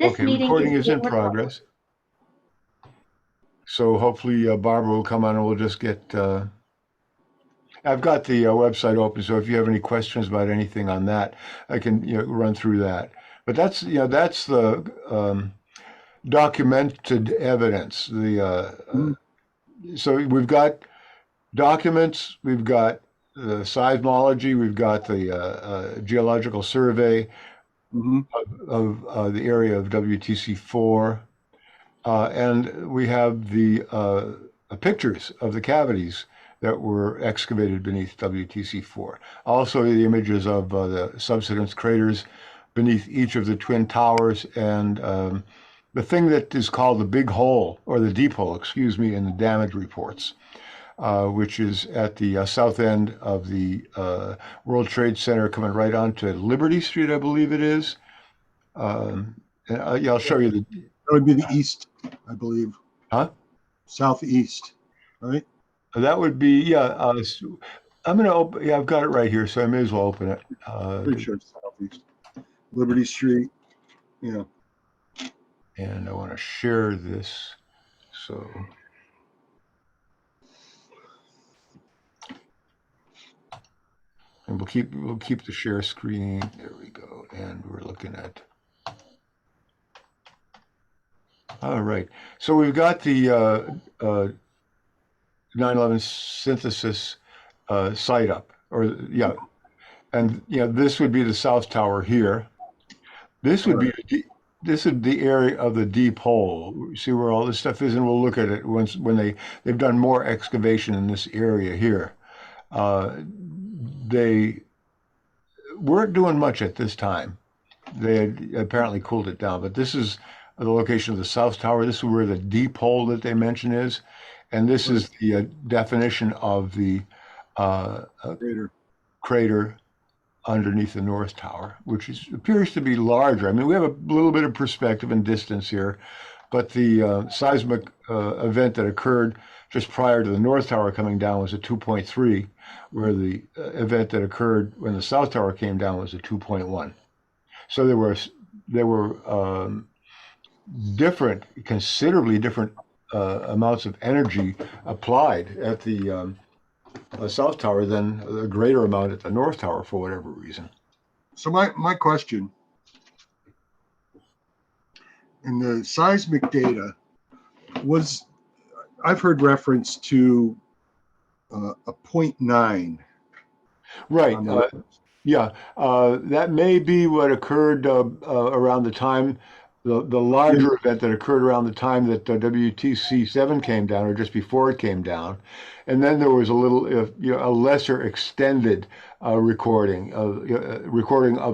This Okay, meeting recording is is in being recorded. progress. So hopefully Barbara will come on and we'll just get, I've got the website open, so if you have any questions about anything on that, I can, run through that. But that's, that's the documented evidence. Mhm. So we've got documents, we've got the seismology, we've got the geological survey Mhm. of the area of WTC4. And we have the pictures of the cavities that were excavated beneath WTC4. Also, the images of the subsidence craters beneath each of the twin towers and the thing that is called the big hole, or the deep hole, excuse me, in the damage reports, which is at the south end of the World Trade Center, coming right onto Liberty Street, I believe it is. And yeah, I'll show you the, That would be the east, I believe. huh? Southeast, right? That would be, yeah. I'm going to open, yeah, I've got it right here, so I may as well open it. Pretty sure it's southeast. Liberty Street. Yeah. And I want to share this. So, and we'll keep the share screen. There we go. And we're looking at, all right. So we've got the 9/11 synthesis site up, or yeah. And, this would be the South Tower here. This would be this is the area of the deep hole. See where all this stuff is, and we'll look at it when they've done more excavation in this area here. They weren't doing much at this time. They had apparently cooled it down, but this is the location of the South Tower. This is where the deep hole that they mention is, and this is the definition of the crater underneath the North Tower, which appears to be larger. I mean, we have a little bit of perspective and distance here, but the seismic event that occurred just prior to the North Tower coming down was a 2.3, where the event that occurred when the South Tower came down was a 2.1. So there were different, considerably different amounts of energy applied at the South Tower than a greater amount at the North Tower for whatever reason. So my question, in the seismic data, was I've heard reference to a 0.9. Right. Yeah. That may be what occurred around the time, the larger event that occurred around the time that WTC7 came down, or just before it came down. And then there was a little, a lesser extended recording of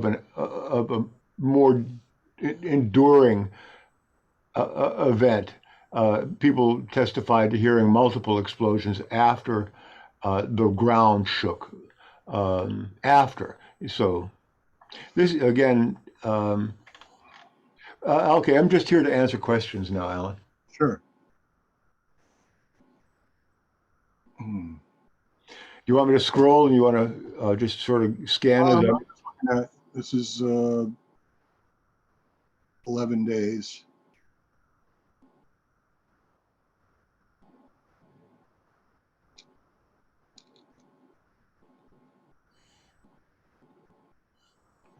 a more enduring event. People testified to hearing multiple explosions after the ground shook. After. So this again, okay, I'm just here to answer questions now, Alan. Sure. You want me to scroll, and you want to just sort of scan it? This is 11 days.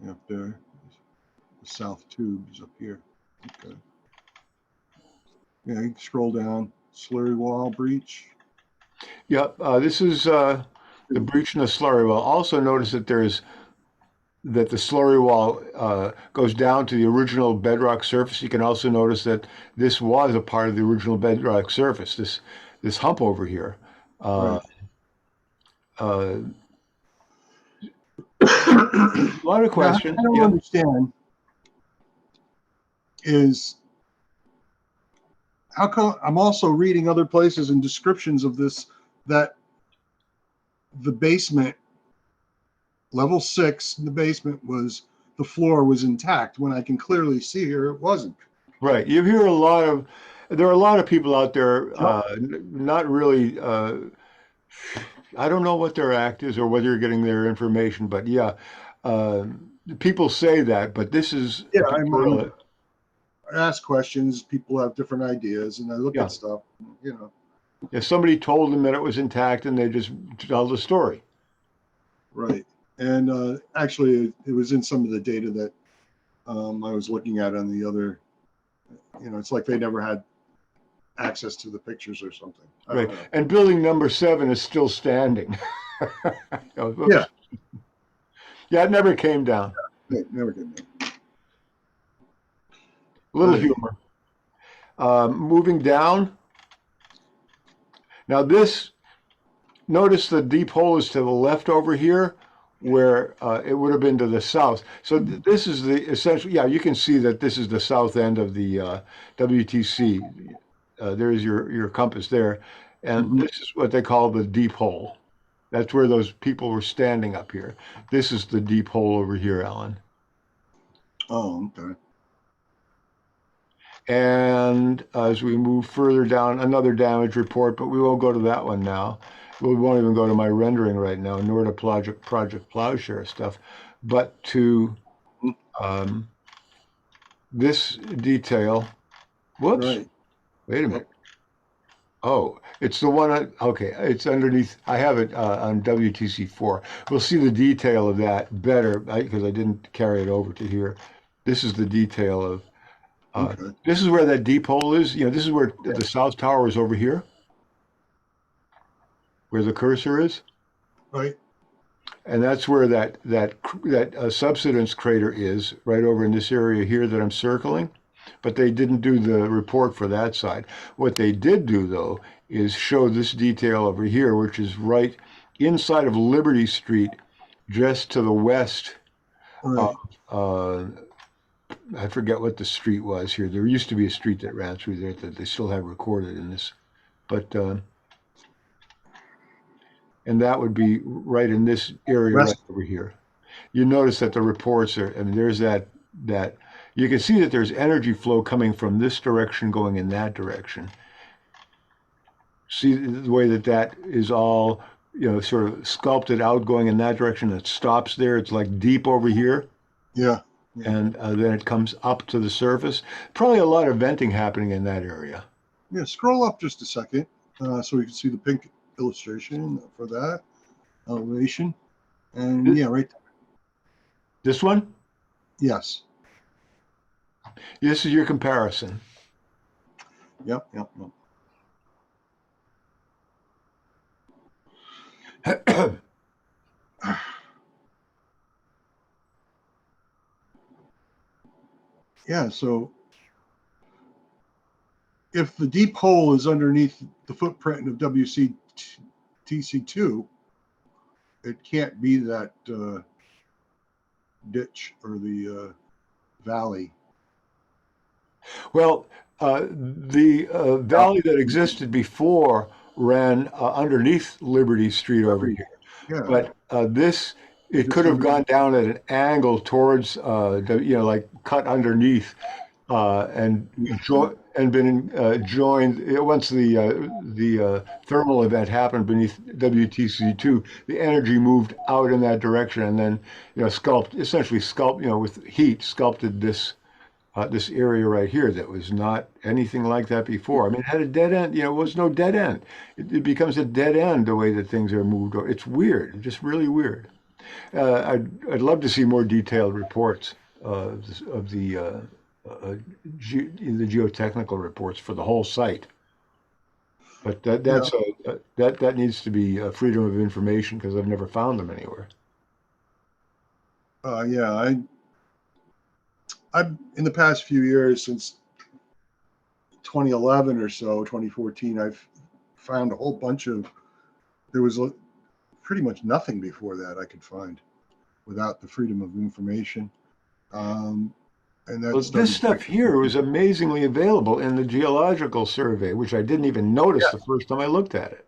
Up there, the south tube is up here. Okay. Yeah, you can scroll down. Slurry wall breach. Yep, this is the breach in the slurry wall. Also notice that that the slurry wall goes down to the original bedrock surface. You can also notice that this was a part of the original bedrock surface. This hump over here. Right. A lot of questions. I don't understand is how come I'm also reading other places and descriptions of this, that the basement, level 6 in the basement, the floor was intact, when I can clearly see here it wasn't. Right. You hear there are a lot of people out there, not really, I don't know what their act is or whether you're getting their information, but yeah, people say that, but this is, ask questions. People have different ideas, and I look Yeah. at stuff. You know, If somebody told them that it was intact, and they just tell the story. right? And actually, it was in some of the data that I was looking at on the other. You know, it's like they never had access to the pictures or something. I don't Right. know. And building number 7 is still standing. Oh, Yeah. Yeah, it never came down. Never did that. A little Right. humor. Moving down. Now this, notice the deep hole is to the left over here, where it would have been to the south. So this is the essential. Yeah, you can see that this is the south end of the WTC. There's your compass there, and Mhm. this is what they call the deep hole. That's where those people were standing up here. This is the deep hole over here, Alan. Oh, okay. And as we move further down, another damage report, but we won't go to that one now. We won't even go to my rendering right now, nor to Project Plowshare stuff, but to um, this detail. Whoops, Right. wait a minute. Oh, it's the one, okay, it's underneath. I have it on WTC4. We'll see the detail of that better because I didn't carry it over to here. This is the detail of, Okay. this is where that deep hole is. You know, this is where the South Tower is over here, where the cursor is. Right. And that's where that subsidence crater is, right over in this area here that I'm circling. But they didn't do the report for that side. What they did do, though, is show this detail over here, which is right inside of Liberty Street, just to the west. Right. I forget what the street was here. There used to be a street that ran through there that they still have recorded in this. But and that would be right in this area right over here. You notice that the reports are, I mean, there's that you can see that there's energy flow coming from this direction going in that direction. See the way that is all, you know, sort of sculpted out going in that direction. It stops there. It's like deep over here. Yeah. And then it comes up to the surface. Probably a lot of venting happening in that area. Yeah. Scroll up just a second so we can see the pink illustration for that elevation. And yeah, right there. This one? Yes. This is your comparison. Yep. Yeah, so if the deep hole is underneath the footprint of WCTC2, it can't be that ditch or the valley. Well, the valley that existed before ran underneath Liberty Street over here. Yeah. But it could have gone down at an angle towards, like cut underneath and been joined. Once the thermal event happened beneath WTC2, the energy moved out in that direction, and then essentially with heat sculpted this area right here that was not anything like that before. I mean, it had a dead end. It was no dead end. It becomes a dead end the way that things are moved. It's weird, just really weird. I'd love to see more detailed reports of the geotechnical reports for the whole site. But that needs to be freedom of information because I've never found them anywhere. Yeah, I've in the past few years, since 2011 or so, 2014, I've found a whole bunch of. There was pretty much nothing before that I could find without the freedom of information. And this stuff here was amazingly available in the Geological Survey, which I didn't even notice the first time I looked at it.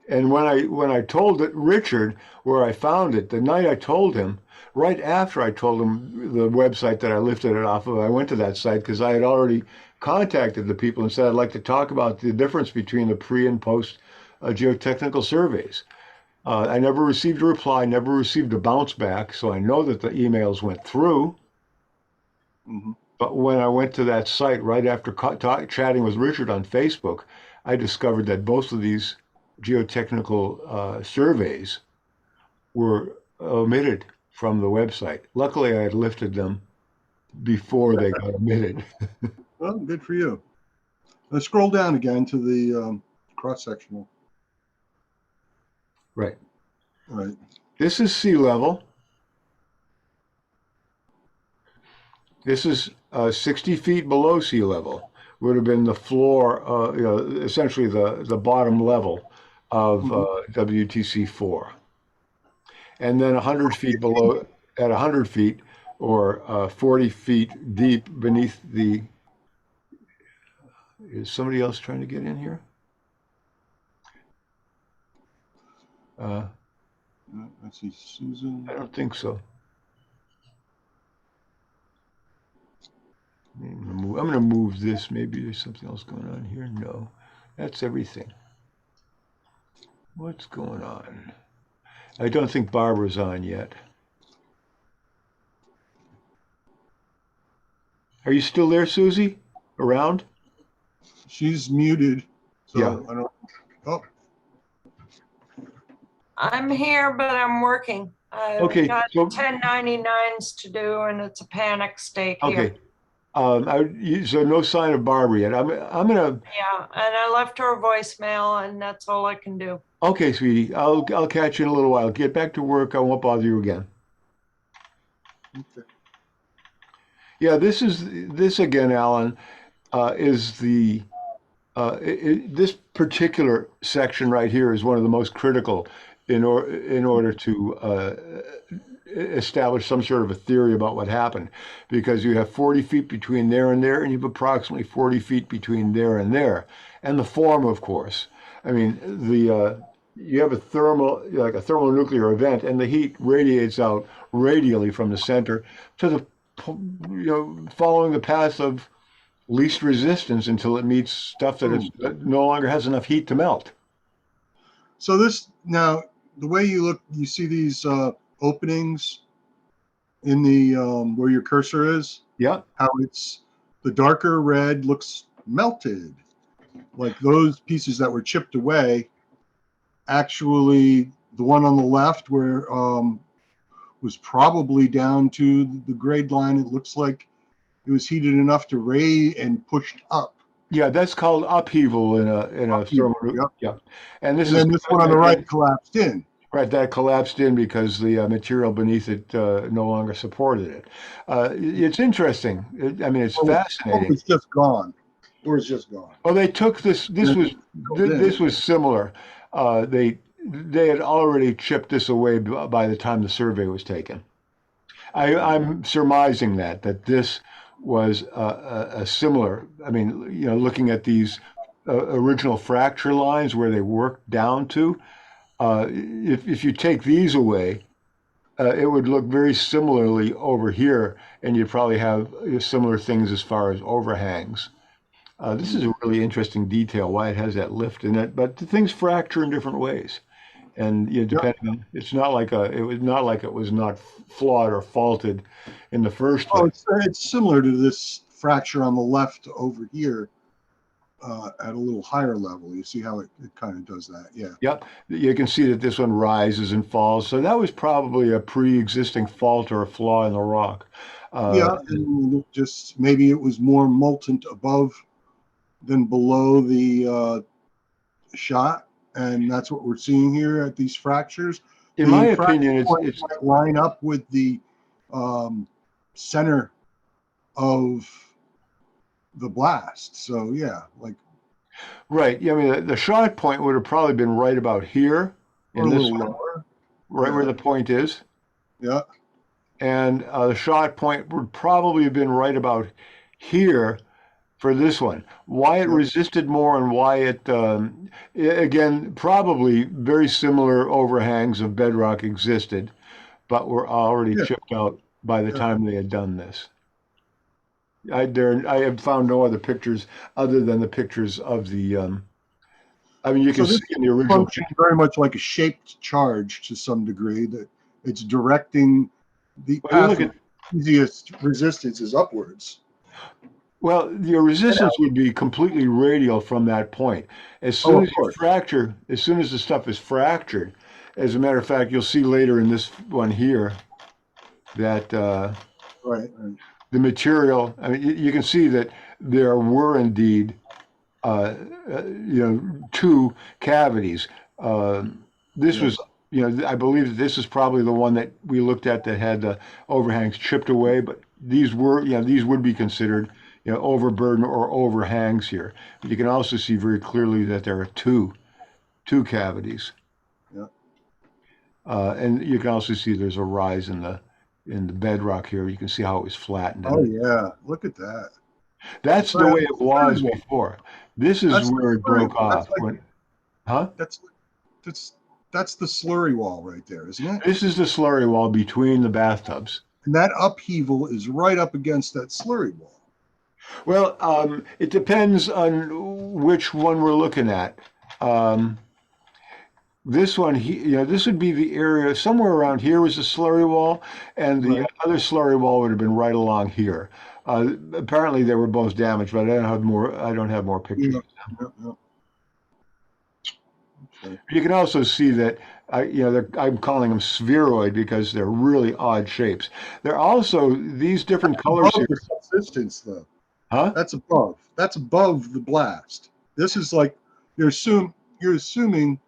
And when I told Richard where I found it, the night I told him, right after I told him the website that I lifted it off of, I went to that site because I had already contacted the people and said I'd like to talk about the difference between the pre and post geotechnical surveys. I never received a reply, never received a bounce back, so I know that the emails went through. Mhm. But when I went to that site right after chatting with Richard on Facebook, I discovered that both of these geotechnical surveys were omitted from the website. Luckily, I had lifted them before they got omitted. Well, good for you. Let's scroll down again to the cross-sectional. Right. Right. This is sea level. This is 60 feet below sea level. Would have been the floor, essentially the bottom level of Mhm. WTC4. And then 100 feet below, at 100 feet or 40 feet deep beneath the. Is somebody else trying to get in here? Uh, Let's see, Susan. I don't think so. I'm going to move this. Maybe there's something else going on here. No, that's everything. What's going on? I don't think Barbara's on yet. Are you still there, Susie? Around? She's muted, so Yeah. I don't. Oh, I'm here, but I'm working. I've Okay. got So 1099s to do, and it's a panic state here. okay. So no sign of Barbara yet. I'm gonna. Yeah, and I left her a voicemail, and that's all I can do. Okay, sweetie. I'll catch you in a little while. Get back to work. I won't bother you again. okay. Yeah, this again, Alan, is the this particular section right here is one of the most critical in order to establish some sort of a theory about what happened, because you have 40 feet between there and there, and you have approximately 40 feet between there and there, and the form, of course. I mean, you have a thermonuclear event, and the heat radiates out radially from the center to the following the path of least resistance until it meets stuff that it no longer has enough heat to melt. So this now, the way you look, you see these openings in the where your cursor is. Yeah. How it's the darker red looks melted, like those pieces that were chipped away. Actually, the one on the left where was probably down to the grade line. It looks like it was heated enough to raise and pushed up. Yeah, that's called upheaval in a Upheaval, thermal. yep. Yeah, and And then this one on the right collapsed in. Right, that collapsed in because the material beneath it no longer supported it. It's interesting. I mean, it's fascinating. It's just gone, or it's just gone. Oh, they took this. This was similar. They had already chipped this away by the time the survey was taken. I'm surmising that this was a similar. I mean, looking at these original fracture lines where they worked down to. If you take these away, it would look very similarly over here, and you'd probably have similar things as far as overhangs. This is a really interesting detail, why it has that lift in it, but the things fracture in different ways. And depending on, it was not like it was not flawed or faulted in the first place. Oh, it's similar to this fracture on the left over here. At a little higher level, you see how it kind of does that. Yeah. Yep. You can see that this one rises and falls. So that was probably a pre-existing fault or a flaw in the rock. Yeah, and just maybe it was more molten above than below the shot, and that's what we're seeing here at these fractures. In my opinion, it's might line up with the center of the blast. So yeah, like right. Yeah, I mean, the shot point would have probably been right about here or a in this little one, lower. right where the point is. Yeah. And the shot point would probably have been right about here for this one. Why it resisted more and why it, again, probably very similar overhangs of bedrock existed, but were already chipped out by the time they had done this. I have found no other pictures other than the pictures of the. I mean, you can see in the original. Function very much like a shaped charge to some degree. That it's directing the. Well, you look at easiest resistance is upwards. Well, your resistance would be completely radial from that point. As soon of as you course. fracture, as soon as the stuff is fractured, as a matter of fact, you'll see later in this one here that Right. the material, I mean, you can see that there were indeed, two cavities. This Yeah. was, I believe that this is probably the one that we looked at that had the overhangs chipped away, but these were, these would be considered, overburden or overhangs here. But you can also see very clearly that there are two cavities. Yeah. And you can also see there's a rise in the bedrock here. You can see how it was flattened. Oh yeah, look at that. That's the way it was before. This is That's where it broke off. Huh? That's the slurry wall right there, isn't it? This is the slurry wall between the bathtubs. And that upheaval is right up against that slurry wall. Well, it depends on which one we're looking at. This one, this would be the area somewhere around here was the slurry wall, and the other slurry wall would have been right along here. Apparently, they were both damaged, but I don't have more pictures. Yeah. Okay. You can also see that I'm calling them spheroid because they're really odd shapes. They're also these different colors here. The subsistence, though. Huh? That's above. That's above the blast. This is like you're assuming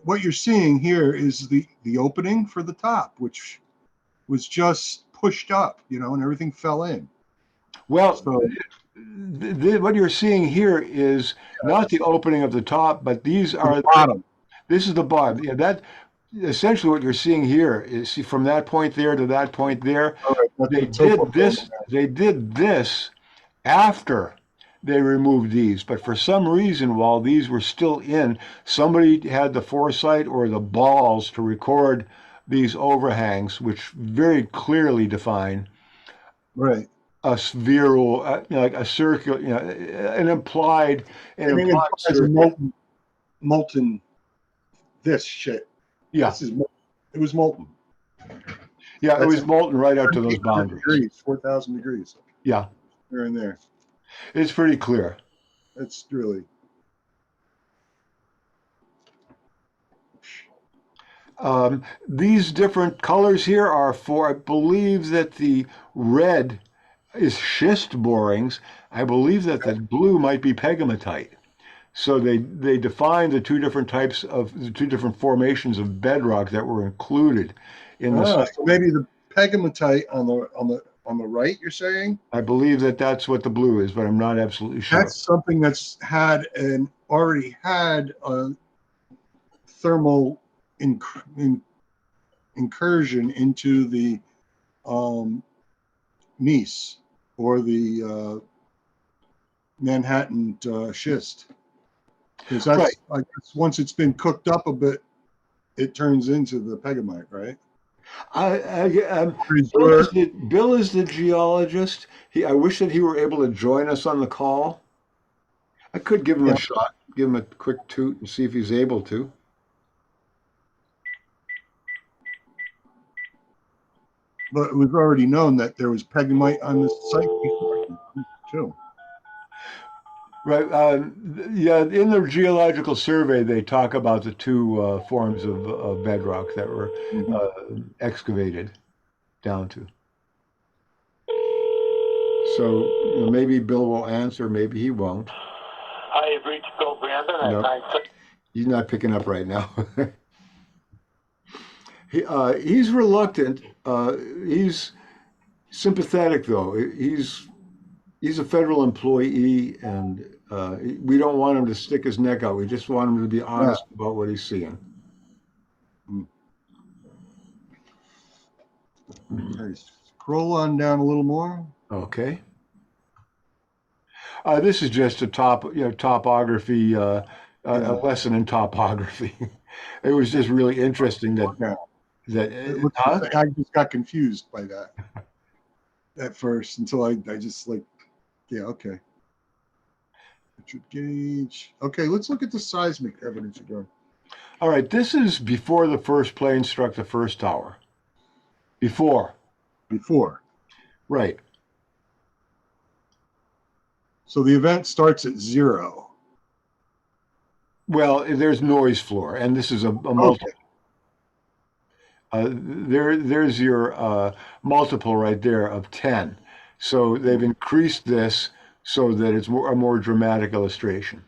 what you're seeing here is the opening for the top, which was just pushed up, and everything fell in. Well, So, what you're seeing here is not the opening of the top, but these are the bottom. This is the bottom. Yeah, that essentially what you're seeing here is from that point there to that point there. They did this after they removed these, but for some reason, while these were still in, somebody had the foresight or the balls to record these overhangs, which very clearly define a spheral, like a circle, an implied circle. Molten. This shit. Yeah, it was molten. Yeah, it was molten right out to those boundaries. 4,000 degrees. Yeah, Here and there. it's pretty clear. It's really. These different colors here are for, I believe that the red is schist borings. I believe that the blue might be pegmatite. So they define the two different formations of bedrock that were included in the site. So maybe the pegmatite on the right, you're saying? I believe that that's what the blue is, but I'm not absolutely sure. That's something that's already had a thermal incursion into the gneiss or the Manhattan schist. Because that's I guess once it's been cooked up a bit, it turns into the pegamite, right? Bill is the geologist. I wish that he were able to join us on the call. I could give him a shot, give him a quick toot and see if he's able to. But it was already known that there was pegamite on this site before, too. Right. Yeah. In the geological survey, they talk about the two forms of bedrock that were excavated down to. So maybe Bill will answer, maybe he won't. I have reached Bill Brandon at Nope. 9. He's not picking up right now. He's reluctant. He's sympathetic, though. He's a federal employee, and we don't want him to stick his neck out. We just want him to be honest about what he's seeing. Okay, scroll on down a little more. Okay. This is just a topography, a lesson in topography. It was just really interesting that I just got confused by that at first until I just okay. Richard Gage. Okay, let's look at the seismic evidence again. All right, this is before the first plane struck the first tower. Before. Right. So the event starts at 0. Well, there's noise floor, and this is a multiple. Okay. There's your multiple right there of 10. So they've increased this so that it's a more dramatic illustration.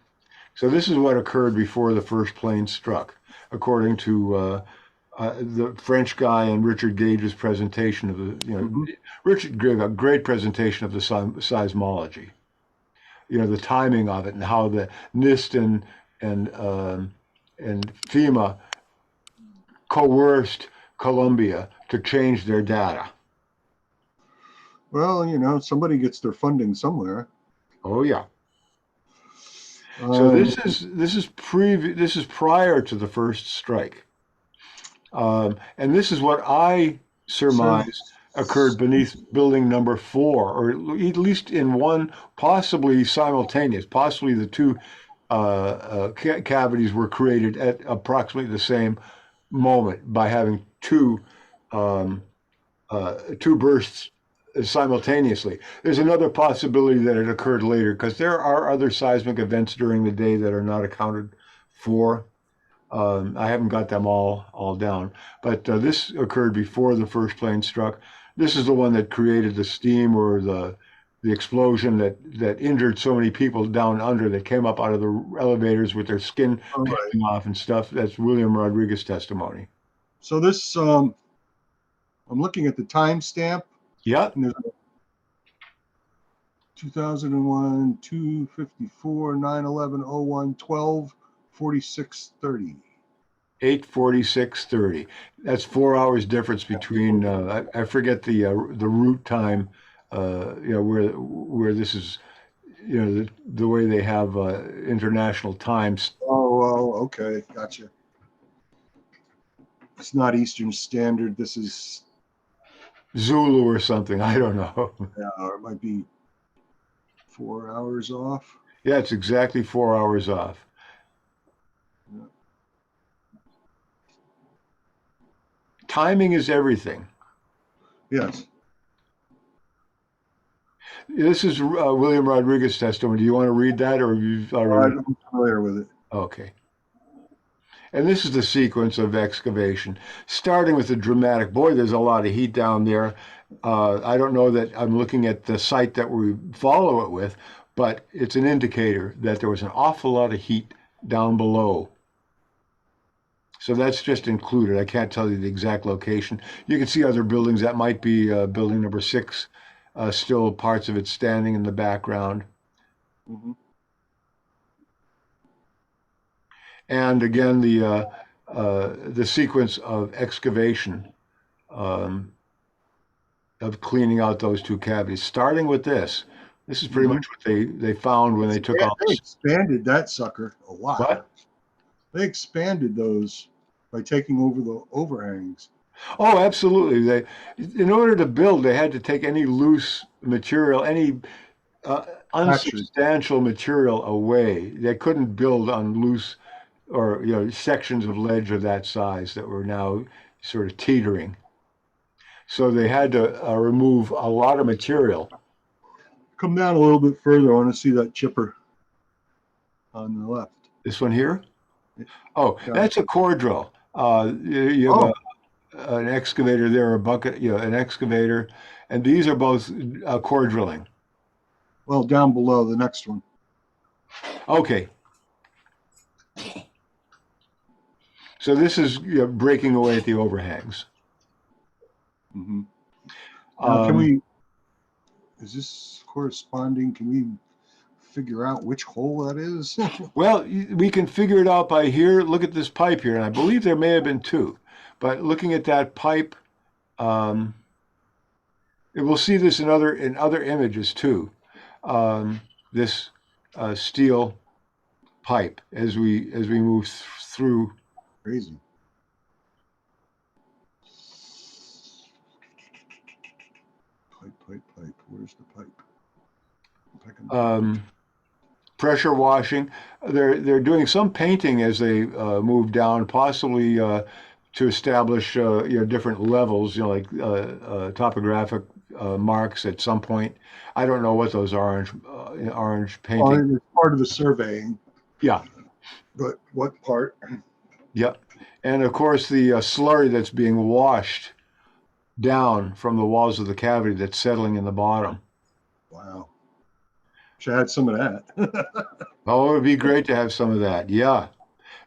So this is what occurred before the first plane struck, according to the French guy and Richard Gage's presentation of the, Richard gave a great presentation of the seismology, the timing of it and how the NIST and FEMA coerced Columbia to change their data. Well, somebody gets their funding somewhere. Oh yeah. So this is prior to the first strike, and this is what I surmise occurred beneath building number 4, or at least in one, possibly simultaneous. Possibly the two cavities were created at approximately the same moment by having two bursts simultaneously. There's another possibility that it occurred later, because there are other seismic events during the day that are not accounted for. I haven't got them all down, but this occurred before the first plane struck. This is the one that created the steam or the explosion that injured so many people down under that came up out of the elevators with their skin peeling off and stuff. That's William Rodriguez testimony. So this, I'm looking at the timestamp. Yeah. 2001, 254, 9/11, 01, 12, 46:30. 8:46:30. That's 4 hours difference between. I forget the route time. Where this is, the way they have international times. Oh, okay, gotcha. It's not Eastern Standard. This is Zulu or something. I don't know. it might be 4 hours off. Yeah, it's exactly 4 hours off. Yeah. Timing is everything. Yes. This is William Rodriguez testimony. Do you want to read that, or you've already? I'm familiar with it. Okay. And this is the sequence of excavation, starting with the dramatic. Boy, there's a lot of heat down there. I don't know that I'm looking at the site that we follow it with, but it's an indicator that there was an awful lot of heat down below. So that's just included. I can't tell you the exact location. You can see other buildings. That might be building number 6, still parts of it standing in the background. Mm-hmm. And again, the sequence of excavation, of cleaning out those two cavities, starting with this. This is pretty much what they found when they took off. They expanded that sucker a lot. What? They expanded those by taking over the overhangs. Oh, absolutely. In order to build, they had to take any loose material, any unsubstantial material away. They couldn't build on loose or sections of ledge of that size that were now sort of teetering. So they had to remove a lot of material. Come down a little bit further. I want to see that chipper on the left. This one here? Oh, Yeah. that's a core drill. You have an excavator there, a bucket, an excavator, and these are both core drilling. Well, down below the next one. Okay. So this is breaking away at the overhangs. Mm-hmm. Can we? Is this corresponding? Can we figure out which hole that is? Well, we can figure it out by here. Look at this pipe here, and I believe there may have been 2. But looking at that pipe, we'll see this in other images too. This steel pipe as we move through. Crazy. Pipe. Where's the pipe? Pressure washing. They're doing some painting as they move down, possibly to establish different levels, like topographic marks at some point. I don't know what those orange Well, painting. it's part of the surveying, Yeah, but what part? yeah. And of course, the slurry that's being washed down from the walls of the cavity that's settling in the bottom. Wow. Should add some of that. Oh, it would be great to have some of that. Yeah.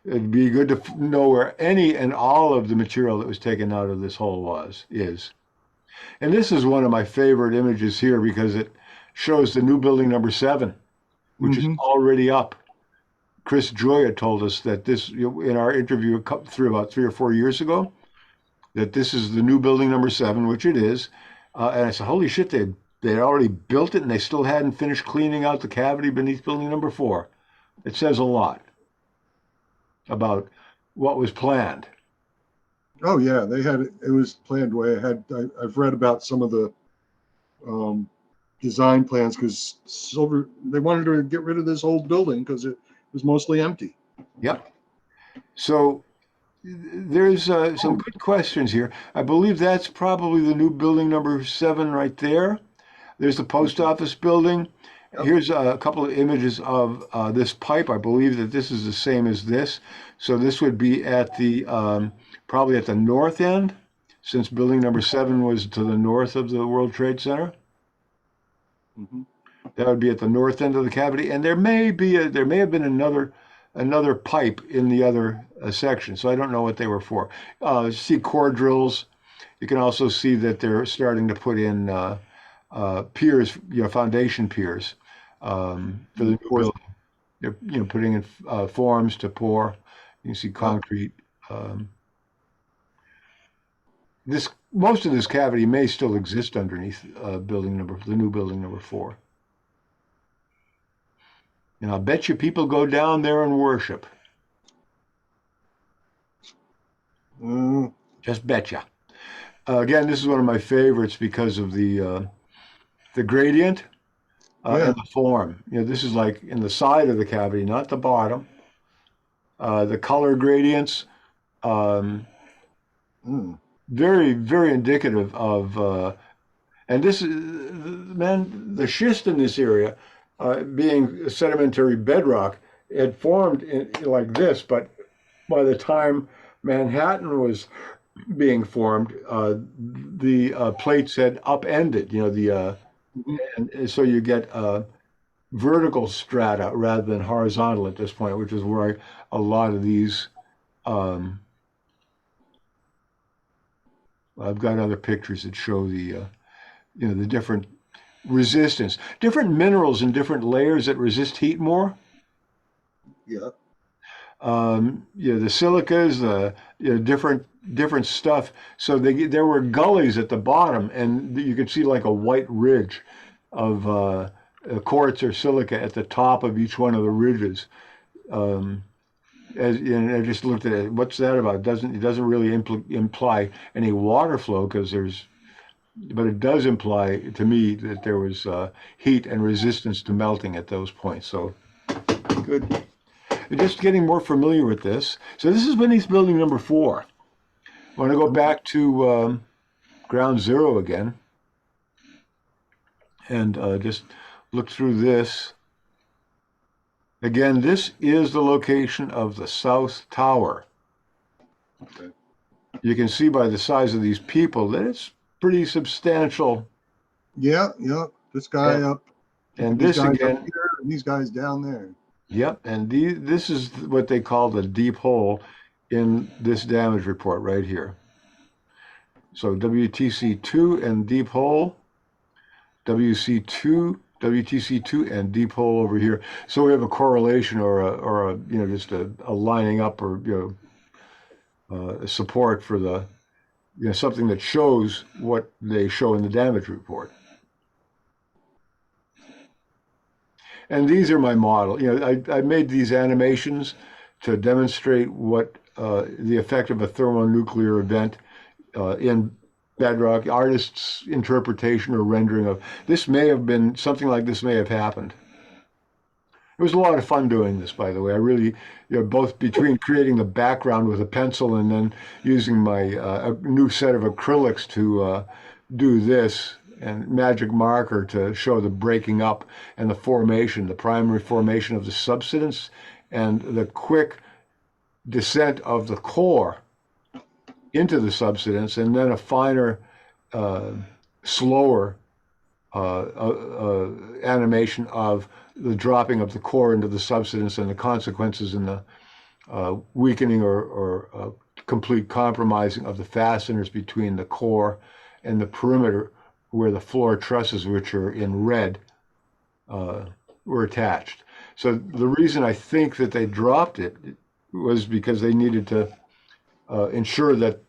It'd be good to know where any and all of the material that was taken out of this hole is. And this is one of my favorite images here because it shows the new building number 7, which is Mhm. already up. Chris Joya told us that this, in our interview about 3 or 4 years ago, that this is the new building number 7, which it is. And I said, holy shit, they had already built it and they still hadn't finished cleaning out the cavity beneath building number 4. It says a lot about what was planned. Oh yeah, it was planned way ahead. I've read about some of the design plans because they wanted to get rid of this old building because it was mostly empty. Yep. So there's some good questions here. I believe that's probably the new building number 7 right there. There's the post office building. Yep. Here's a couple of images of this pipe. I believe that this is the same as this. So this would be at the probably at the north end, since building number 7 was to the north of the World Trade Center. Mhm. That would be at the north end of the cavity, and there may have been another pipe in the other section. So I don't know what they were for. See core drills. You can also see that they're starting to put in piers, foundation piers for the new building. They're putting in forms to pour. You can see concrete. Most of this cavity may still exist underneath the new building number 4. And I'll bet you people go down there and worship. Just betcha. Again, this is one of my favorites because of the gradient Yeah. and the form. This is like in the side of the cavity, not the bottom. The color gradients, very, very indicative of, and this is, man, the schist in this area, being sedimentary bedrock, had formed like this, but by the time Manhattan was being formed, the plates had upended, and so you get vertical strata rather than horizontal at this point, which is where a lot of these, I've got other pictures that show the different resistance, different minerals in different layers that resist heat more. Yeah. The silicas, different stuff. So there were gullies at the bottom, and you could see like a white ridge of quartz or silica at the top of each one of the ridges. And I just looked at it. What's that about? It doesn't really imply any water flow but it does imply to me that there was heat and resistance to melting at those points. So good. Just getting more familiar with this. So this is beneath building number 4. I want to go back to ground zero again and just look through this. Again, this is the location of the South Tower. Okay. You can see by the size of these people that it's pretty substantial. Yeah. This guy up. And these this guys again. up here, and these guys down there. Yep, and this is what they call the deep hole in this damage report right here. So WTC2 and deep hole, WTC2 and deep hole over here. So we have a correlation or a just a lining up or a support for the something that shows what they show in the damage report. And these are my model. I made these animations to demonstrate what the effect of a thermonuclear event in bedrock, artist's interpretation or rendering of this may have been something like this may have happened. It was a lot of fun doing this, by the way. I really, both between creating the background with a pencil and then using my a new set of acrylics to do this. and magic marker to show the breaking up and the formation, the primary formation of the subsidence and the quick descent of the core into the subsidence, and then a finer, slower animation of the dropping of the core into the subsidence and the consequences in the weakening or complete compromising of the fasteners between the core and the perimeter, where the floor trusses, which are in red, were attached. So the reason I think that they dropped it was because they needed to ensure that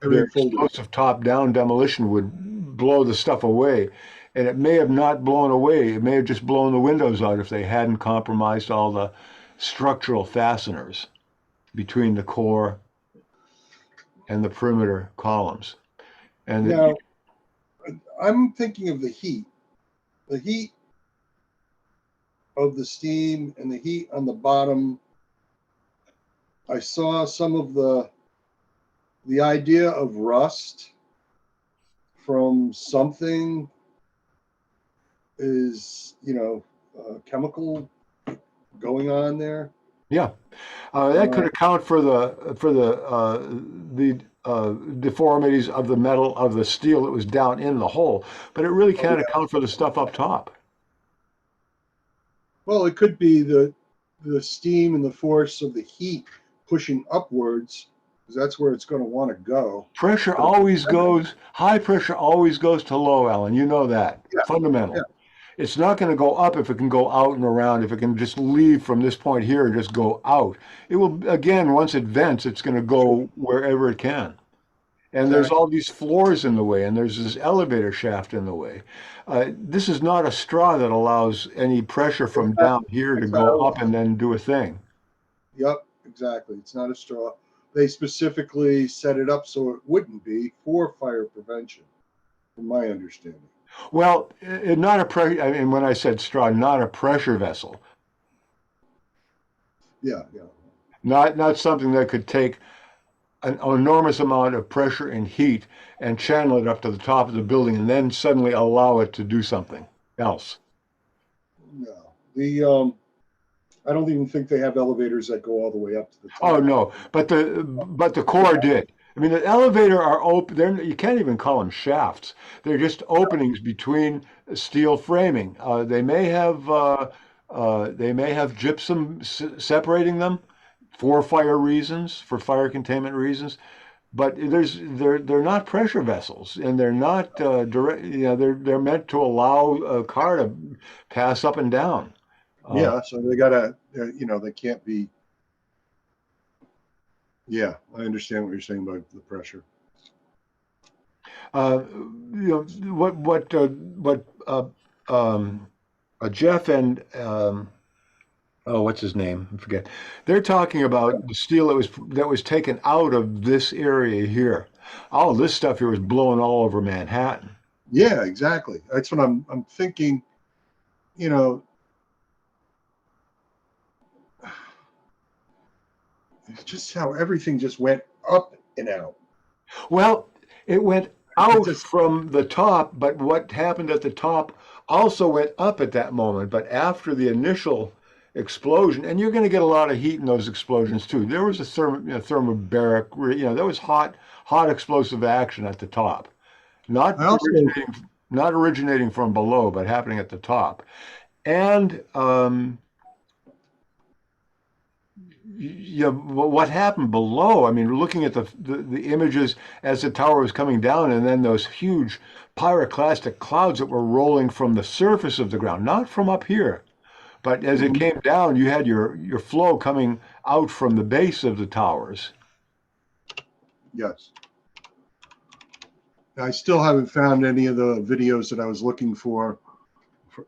their Everything folded. explosive top-down demolition would blow the stuff away. And it may have not blown away. It may have just blown the windows out if they hadn't compromised all the structural fasteners between the core and the perimeter columns. And Now, I'm thinking of the heat of the steam and the heat on the bottom. I saw some of the idea of rust from something is, chemical going on there. yeah, that could account for the deformities of the metal of the steel that was down in the hole, but it really can't account for the stuff up top. Well, it could be the steam and the force of the heat pushing upwards, because that's where it's going to want to go. Pressure always goes, high pressure always goes to low, Alan. You know that. Yeah, Fundamental. yeah. It's not going to go up if it can go out and around. If it can just leave from this point here and just go out, it will, again, once it vents, it's going to go wherever it can. And there's all these floors in the way, and there's this elevator shaft in the way. This is not a straw that allows any pressure from down here to go up and then do a thing. Yep, exactly. It's not a straw. They specifically set it up so it wouldn't be for fire prevention, from my understanding. Well, not a pressure. I mean, when I said straw, not a pressure vessel. Yeah. Not something that could take an enormous amount of pressure and heat and channel it up to the top of the building and then suddenly allow it to do something else. No. I don't even think they have elevators that go all the way up to the top. Oh no, but the core did. I mean, the elevator are open. You can't even call them shafts. They're just openings between steel framing. They may have gypsum separating them for fire reasons, for fire containment reasons. But they're not pressure vessels, and they're not direct. They're meant to allow a car to pass up and down. Yeah, so they gotta, they can't be. Yeah, I understand what you're saying about the pressure. Jeff and what's his name? I forget. They're talking about the steel that was taken out of this area here. All this stuff here was blown all over Manhattan. Yeah, exactly. That's what I'm thinking. It's just how everything just went up and out. Well, it went out from the top, but what happened at the top also went up at that moment. But after the initial explosion, and you're going to get a lot of heat in those explosions too. There was a thermobaric, there was hot explosive action at the top, not originating from below, but happening at the top. And what happened below? I mean, looking at the images as the tower was coming down, and then those huge pyroclastic clouds that were rolling from the surface of the ground, not from up here, but as it came down, you had your flow coming out from the base of the towers. Yes. I still haven't found any of the videos that I was looking for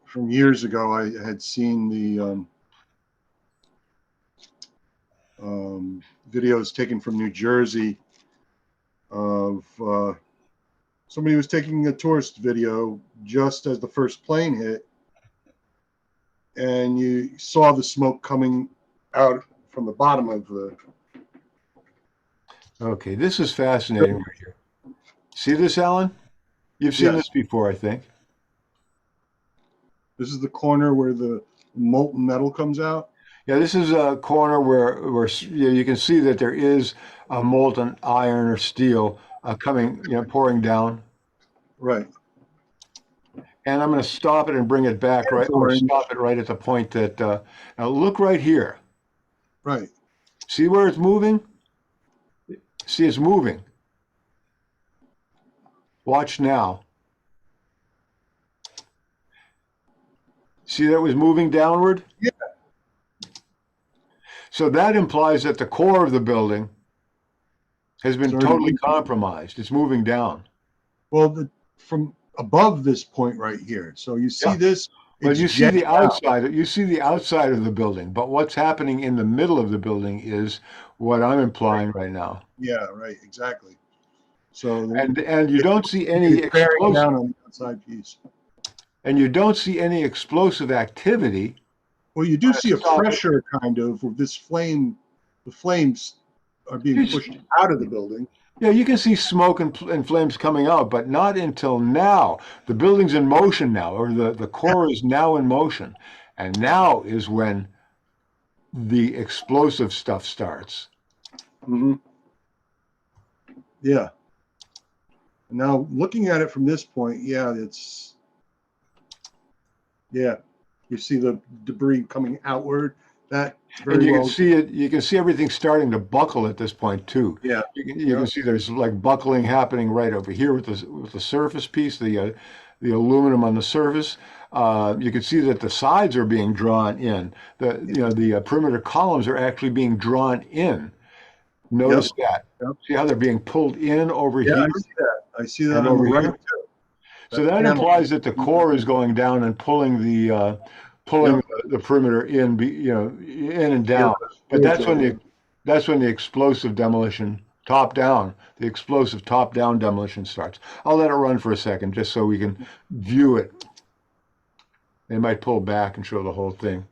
from years ago. I had seen the videos taken from New Jersey of somebody was taking a tourist video just as the first plane hit, and you saw the smoke coming out from the bottom of the. Okay, this is fascinating right here. See this, Alan? You've seen Yes. this before, I think. This is the corner where the molten metal comes out. Yeah, this is a corner where you can see that there is a molten iron or steel coming, pouring down. Right. And I'm going to stop it and bring it back right, or Orange. stop it right at the point that, now look right here. Right. See where it's moving? See, it's moving. Watch now. See that was moving downward? Yeah. So that implies that the core of the building has been It's already totally moving. compromised. It's moving down. Well, from above this point right here. So you see Yeah. this. But it's you see the jetting out. outside. You see the outside of the building. But what's happening in the middle of the building is what I'm implying right now. Yeah. Right. Exactly. So And you don't see any it's bearing explosive, down on the outside piece. and you don't see any explosive activity. Well, you do see a Stop it. pressure kind of this flame. The flames are being Here's- pushed out of the building. Yeah, you can see smoke and flames coming out, but not until now. The building's in motion now, or the core is now in motion. And now is when the explosive stuff starts. Mm-hmm. Yeah. Now looking at it from this point, yeah, you see the debris coming outward. That And very you well. can see it. You can see everything starting to buckle at this point too. Yeah. You can see there's like buckling happening right over here with the surface piece, the aluminum on the surface. You can see that the sides are being drawn in. The perimeter columns are actually being drawn in. Notice that. Yep. See how they're being pulled in over Yeah, here. I see that. I see that And on the over right here? too. So that panel. implies that the core is going down and pulling the perimeter in, in and down. But that's when the explosive demolition the explosive top down demolition starts. I'll let it run for a second just so we can view it. They might pull back and show the whole thing.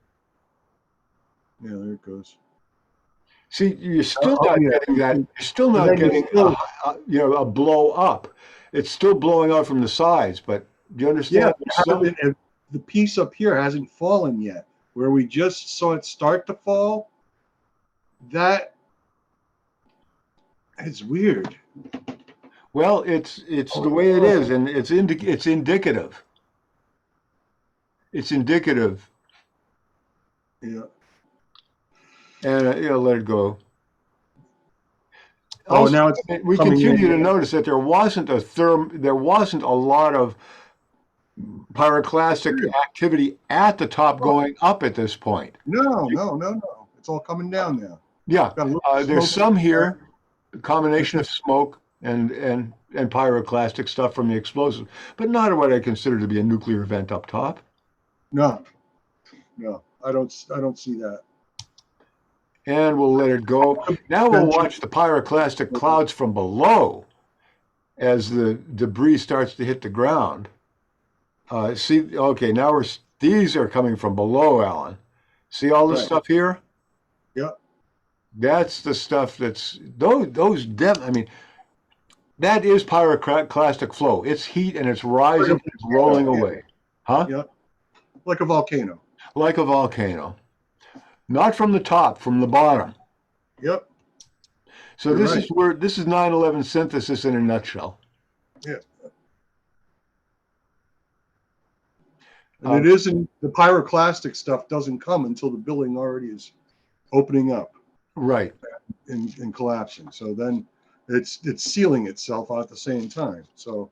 Yeah, there it goes. See, you're still Oh, not yeah. getting that. You're still not then you're getting still- a blow up. It's still blowing out from the sides, but do you understand? Yeah, There's some- the piece up here hasn't fallen yet. Where we just saw it start to fall, that is weird. Well, it's the way it is, and it's indicative. It's indicative, Yeah. and let it go. Oh, Also, now it's we coming continue to in. notice that there wasn't a lot of pyroclastic activity at the top going up at this point. No. It's all coming down now. Yeah, Got a little there's smoke. some here, a combination of smoke and pyroclastic stuff from the explosive, but not what I consider to be a nuclear event up top. No, I don't see that. And we'll let it go. Now we'll watch the pyroclastic clouds from below as the debris starts to hit the ground. See, okay, now these are coming from below, Alan. See all this Right. stuff here? Yep. That's the stuff that is pyroclastic flow. It's heat and it's rising, it's rolling Yeah. away. Huh? Yep. Like a volcano. Like a volcano. Not from the top, from the bottom. Yep. So You're right. this is 9/11 synthesis in a nutshell. And it isn't, the pyroclastic stuff doesn't come until the building already is opening up Right. and collapsing. So then it's sealing itself at the same time. So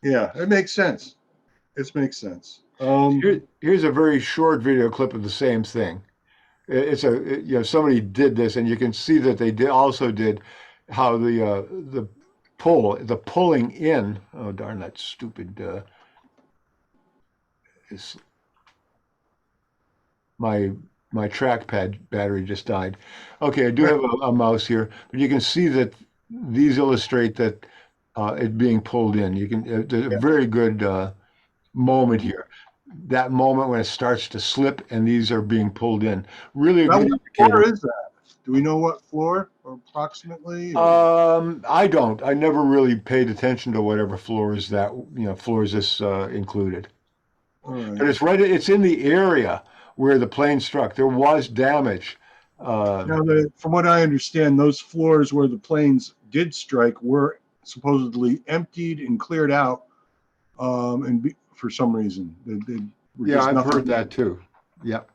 yeah, it makes sense. It makes sense. Here's a very short video clip of the same thing. Somebody did this, and you can see that they also did how the pulling in. Oh darn, that stupid. My trackpad battery just died. Okay, I do have a mouse here, but you can see that these illustrate that it being pulled in. You can there's a very good moment here. That moment when it starts to slip and these are being pulled in. Really a Now, good what indicator. core is that? Do we know what floor or approximately? Or- I don't. I never really paid attention to whatever floors this included. All right. But it's in the area where the plane struck. There was damage. Now, from what I understand, those floors where the planes did strike were supposedly emptied and cleared out, for some reason. They were Yeah, just I've nothing. heard that too. Yep.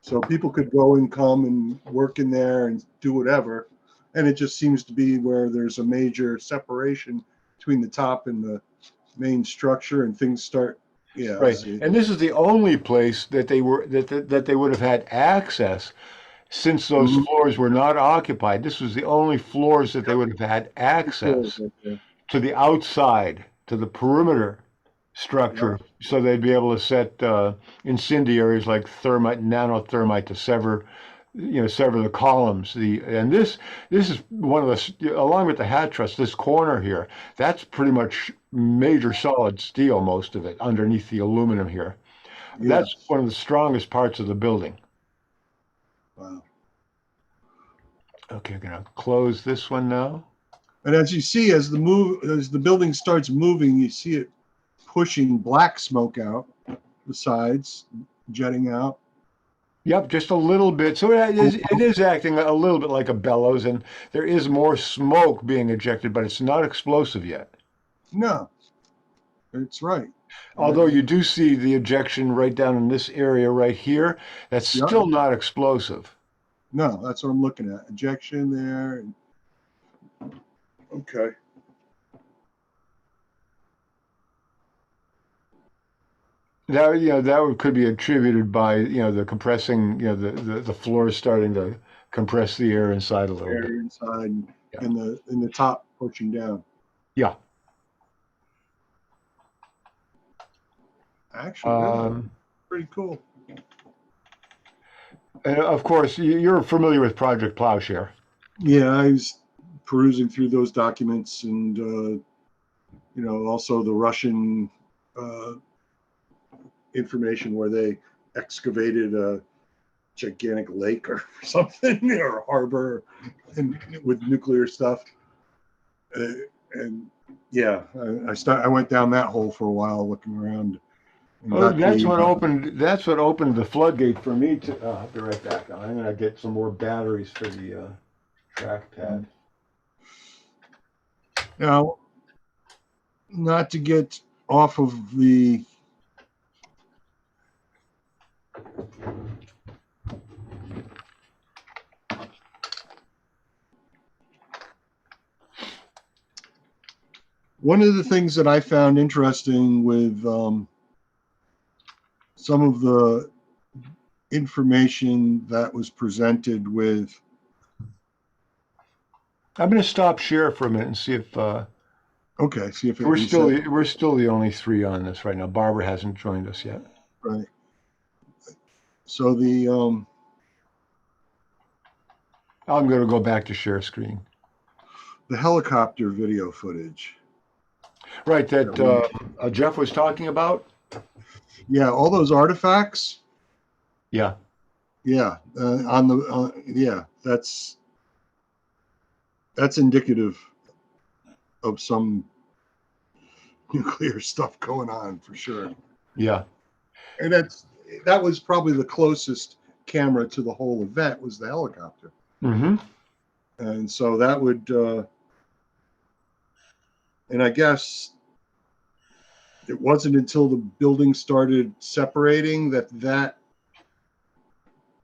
So people could go and come and work in there and do whatever. And it just seems to be where there's a major separation between the top and the main structure, and things start. Yeah. I Right. see. And this is the only place that they would have had access since those Mhm. floors were not occupied. This was the only floors that they would have had access Okay. to the outside, to the perimeter structure, so they'd be able to set incendiaries like thermite, nanothermite to sever the columns. This is one of the, along with the hat truss, this corner here, that's pretty much major solid steel, most of it underneath the aluminum here. That's Yes. one of the strongest parts of the building. Wow. Okay, I'm gonna close this one now. And as you see, as the building starts moving, you see it pushing black smoke out the sides, jetting out. Yep, just a little bit. So it is acting a little bit like a bellows, and there is more smoke being ejected, but it's not explosive yet. No, it's right. Although you do see the ejection right down in this area right here, that's Yep. still not explosive. No, that's what I'm looking at. Ejection there. Okay. That could be attributed by the compressing, the floor starting to compress the air inside a little bit. Air inside Yeah. and the top pushing down. Yeah. Actually, pretty cool. And of course, you're familiar with Project Plowshare. Yeah, I was perusing through those documents, and also the Russian information where they excavated a gigantic lake or something, or a harbor, with nuclear stuff. And yeah, I went down that hole for a while looking around. And Oh, got that's the- what opened. That's what opened the floodgate for me to. I'll be right back. I'm gonna get some more batteries for the trackpad. Now, not to get off of the one of the things that I found interesting with some of the information that was presented with. I'm gonna stop share for a minute and see if Okay, see if it we're still reset. we're still the only three on this right now. Barbara hasn't joined us yet. Right. So the I'm gonna go back to share screen. helicopter video footage. Right, that Jeff was talking about. Yeah, all those artifacts. Yeah. Yeah, that's indicative of some nuclear stuff going on for sure. Yeah. And that was probably the closest camera to the whole event, was the helicopter. Mm-hmm. And so that would, and I guess it wasn't until the building started separating that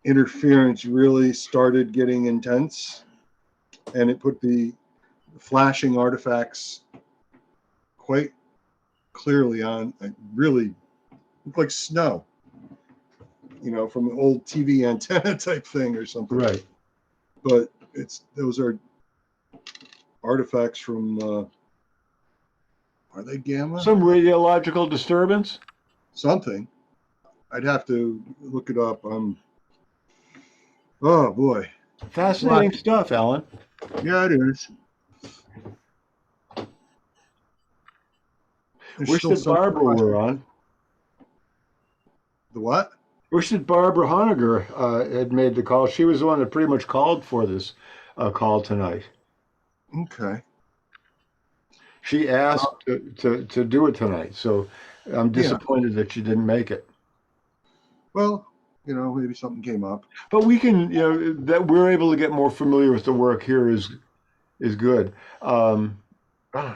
interference really started getting intense, and it put the flashing artifacts quite clearly on. It really looked like snow, from an old TV antenna type thing or something. Right. But those are artifacts from are they gamma? Some radiological disturbance. Something. I'd have to look it up. Oh boy. Fascinating stuff, Alan. Yeah, it is. There's Wish still that some Barbara question. were on. The what? Wish that Barbara Honegger had made the call. She was the one that pretty much called for this call tonight. Okay. She asked to do it tonight, so I'm disappointed that she didn't make it. Well, maybe something came up. But we can, that we're able to get more familiar with the work here is good. There we go.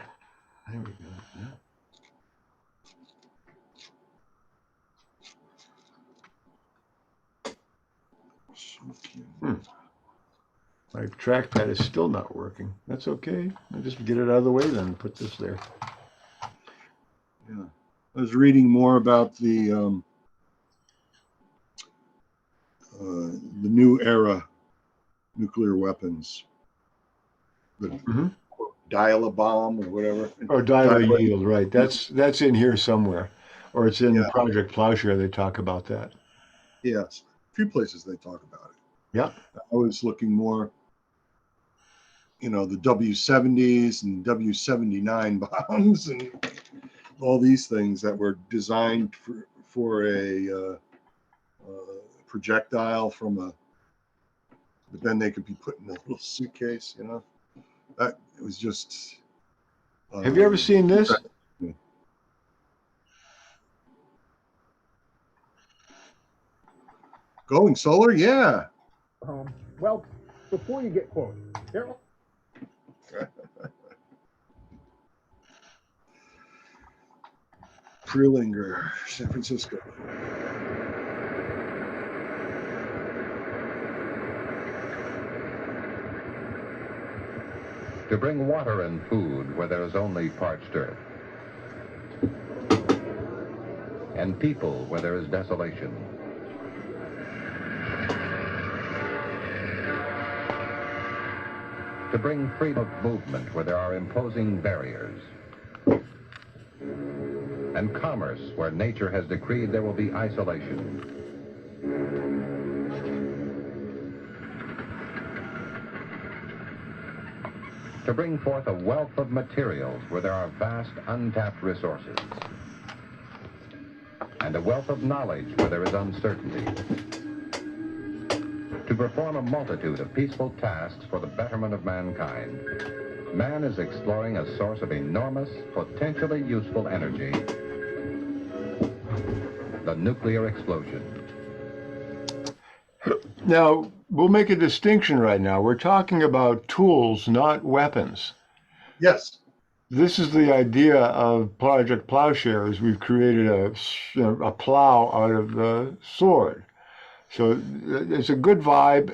My trackpad is still not working. That's okay. I'll just get it out of the way then and put this there. Yeah. I was reading more about the new era nuclear weapons. The dial-a-bomb or whatever. Or dial-a-yield, right. That's in here somewhere. Or it's in Project Plowshare, they talk about that. Yes. A few places they talk about it. Yeah. I was looking more, the W-70s and W-79 bombs and all these things that were designed for a projectile but then they could be put in a little suitcase, That it was just. Have you ever seen this? Going solar? Yeah. Well, before you get quoted, there are Prelinger, San Francisco. To bring water and food where there is only parched earth, and people where there is desolation. To bring freedom of movement where there are imposing barriers, and commerce where nature has decreed there will be isolation. To bring forth a wealth of materials where there are vast untapped resources, and a wealth of knowledge where there is uncertainty. To perform a multitude of peaceful tasks for the betterment of mankind, man is exploring a source of enormous, potentially useful energy: the nuclear explosion. Now, we'll make a distinction right now. We're talking about tools, not weapons. Yes. This is the idea of Project Plowshare, is we've created a plow out of the sword. So it's a good vibe.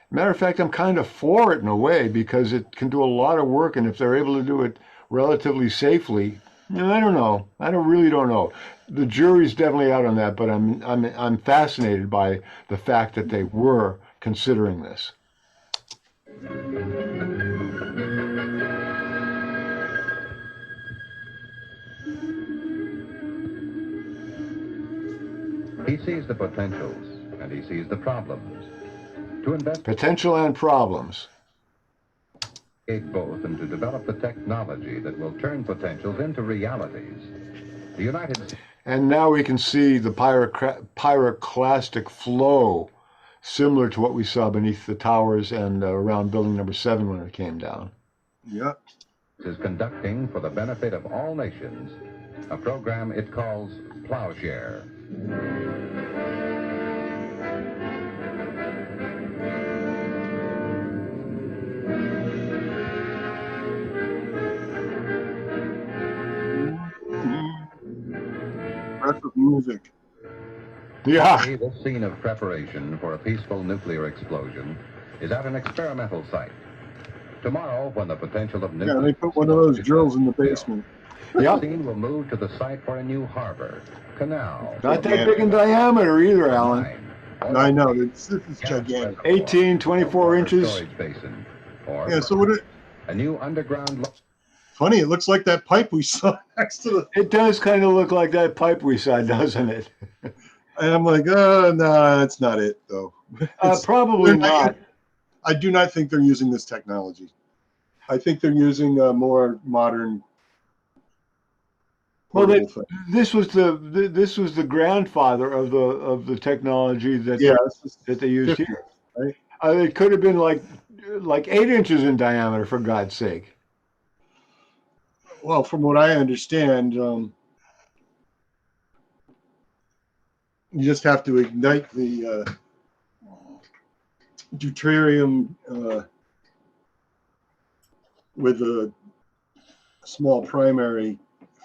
Matter of fact, I'm kind of for it in a way because it can do a lot of work, and if they're able to do it relatively safely, I don't know. I really don't know. The jury's definitely out on that, but I'm fascinated by the fact that they were considering this. He sees the potentials and he sees the problems. To investigate Potential and problems. both and to develop the technology that will turn potentials into realities. The United States. And now we can see the pyroclastic flow, similar to what we saw beneath the towers and around building number 7 when it came down. Yeah. Is conducting for the benefit of all nations a program it calls Plowshare. Breath of music. Yeah. This scene of preparation for a peaceful nuclear explosion is at an experimental site. Tomorrow, when the potential of nuclear... Yeah, they put one of those drills in the basement. The Yep. scene will move to the site for a new harbor, canal... Not that big in diameter either, Alan. I know, this is gigantic. 18, 24 inches. Storage basin, or Yeah, so what a new underground... funny, it looks like that pipe we saw next to the, It does kind of look like that pipe we saw, doesn't it? and I'm like, oh, no, that's not it, though. Probably not. I do not think they're using this technology. I think they're using more modern Well, portable thing. this was the grandfather of the technology that Yeah, this is that they used 50, here. right? It could have been like 8 inches in diameter, for God's sake. Well, from what I understand, you just have to ignite the deuterium with a small primary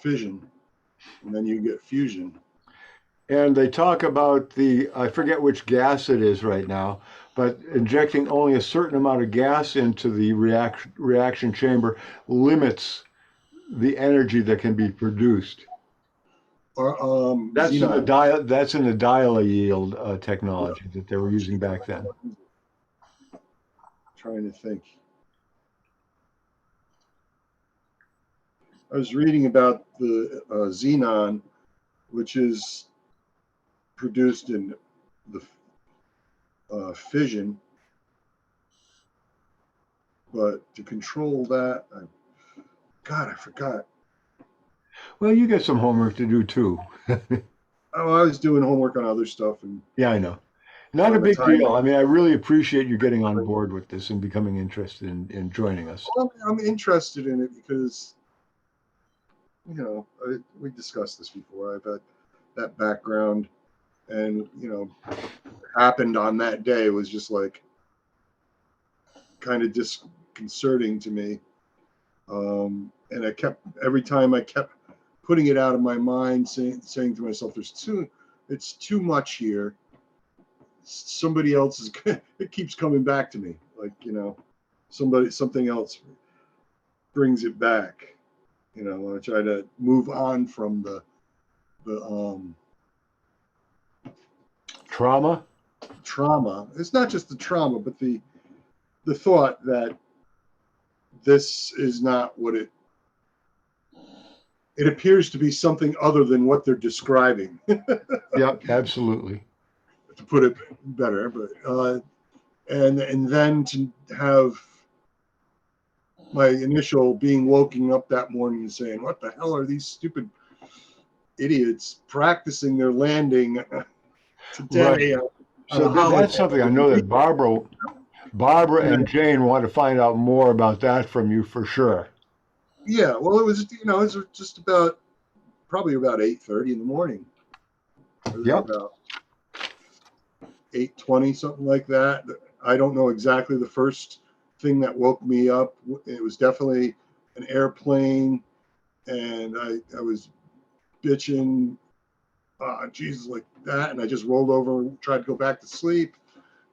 fission, and then you get fusion. And they talk about I forget which gas it is right now, but injecting only a certain amount of gas into the reaction chamber limits the energy that can be produced. Or That's in the xenon. that's in the dial-a-yield technology that they were using back then. Trying to think. I was reading about the xenon, which is produced in the fission, but to control that, God, I forgot. Well, you got some homework to do too. Oh, I was doing homework on other stuff, and Yeah, I know. Not by a the big time deal. I mean, I really appreciate you getting on board with this and becoming interested in joining us. I'm interested in it because, you know, we discussed this before. I've had that background, and you know, happened on that day was just like kind of disconcerting to me. And I kept, every time I kept putting it out of my mind, saying to myself, it's too much here. Somebody else is, it keeps coming back to me. Like, you know, something else brings it back. You know, I try to move on from the Trauma? trauma. It's not just the trauma, but the thought that this is not what it appears to be, something other than what they're describing. Yep, absolutely. To put it better, but and then to have my initial being woken up that morning and saying, what the hell are these stupid idiots practicing their landing today? Right. So that's something I know that Barbara and Jane want to find out more about that from you for sure. Yeah, well, it was, you know, it was just probably about 8:30 in the morning. Yep. About 8:20, something like that. I don't know exactly the first thing that woke me up. It was definitely an airplane, and I was bitching, Jesus, like that, and I just rolled over and tried to go back to sleep,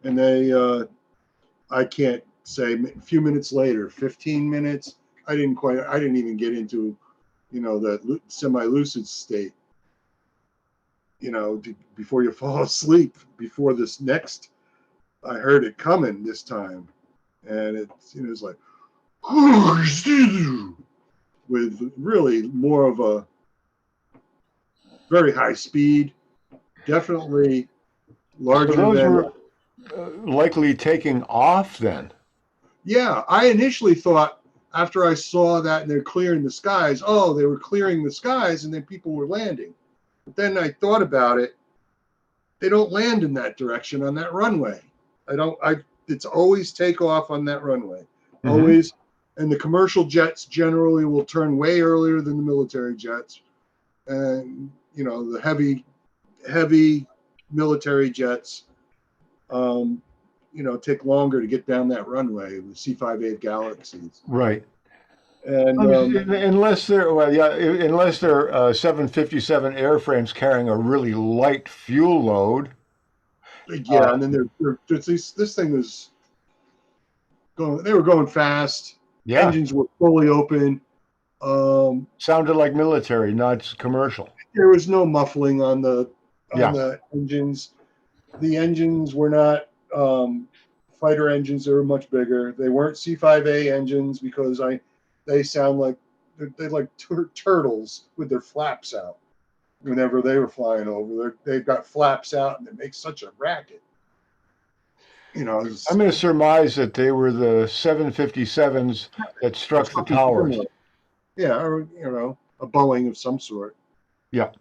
and I can't say, a few minutes later, 15 minutes, I didn't even get into, you know, the semi-lucid state, you know, before you fall asleep, before this next, I heard it coming this time. And it's, you know, it's like, with really more of a very high speed, definitely larger So those than. were likely taking off then. Yeah, I initially thought, after I saw that and they're clearing the skies, oh, they were clearing the skies and then people were landing. But then I thought about it. They don't land in that direction on that runway. It's always take off on that runway. Mm-hmm. Always. And the commercial jets generally will turn way earlier than the military jets. And, you know, the heavy military jets, you know, take longer to get down that runway with C-5A Galaxies. Right. And unless they're 757 airframes carrying a really light fuel load. Yeah, and then this thing was going. They were going fast. Yeah. Engines were fully open. Sounded like military, not commercial. There was no muffling on the engines. The engines were not fighter engines. They were much bigger. They weren't C-5A engines because they sound like they're like turtles with their flaps out. Whenever they were flying over, they've got flaps out and it makes such a racket. You know, I'm going to surmise that they were the 757s that struck the towers. Yeah, or, you know, a Boeing of some sort. Yeah.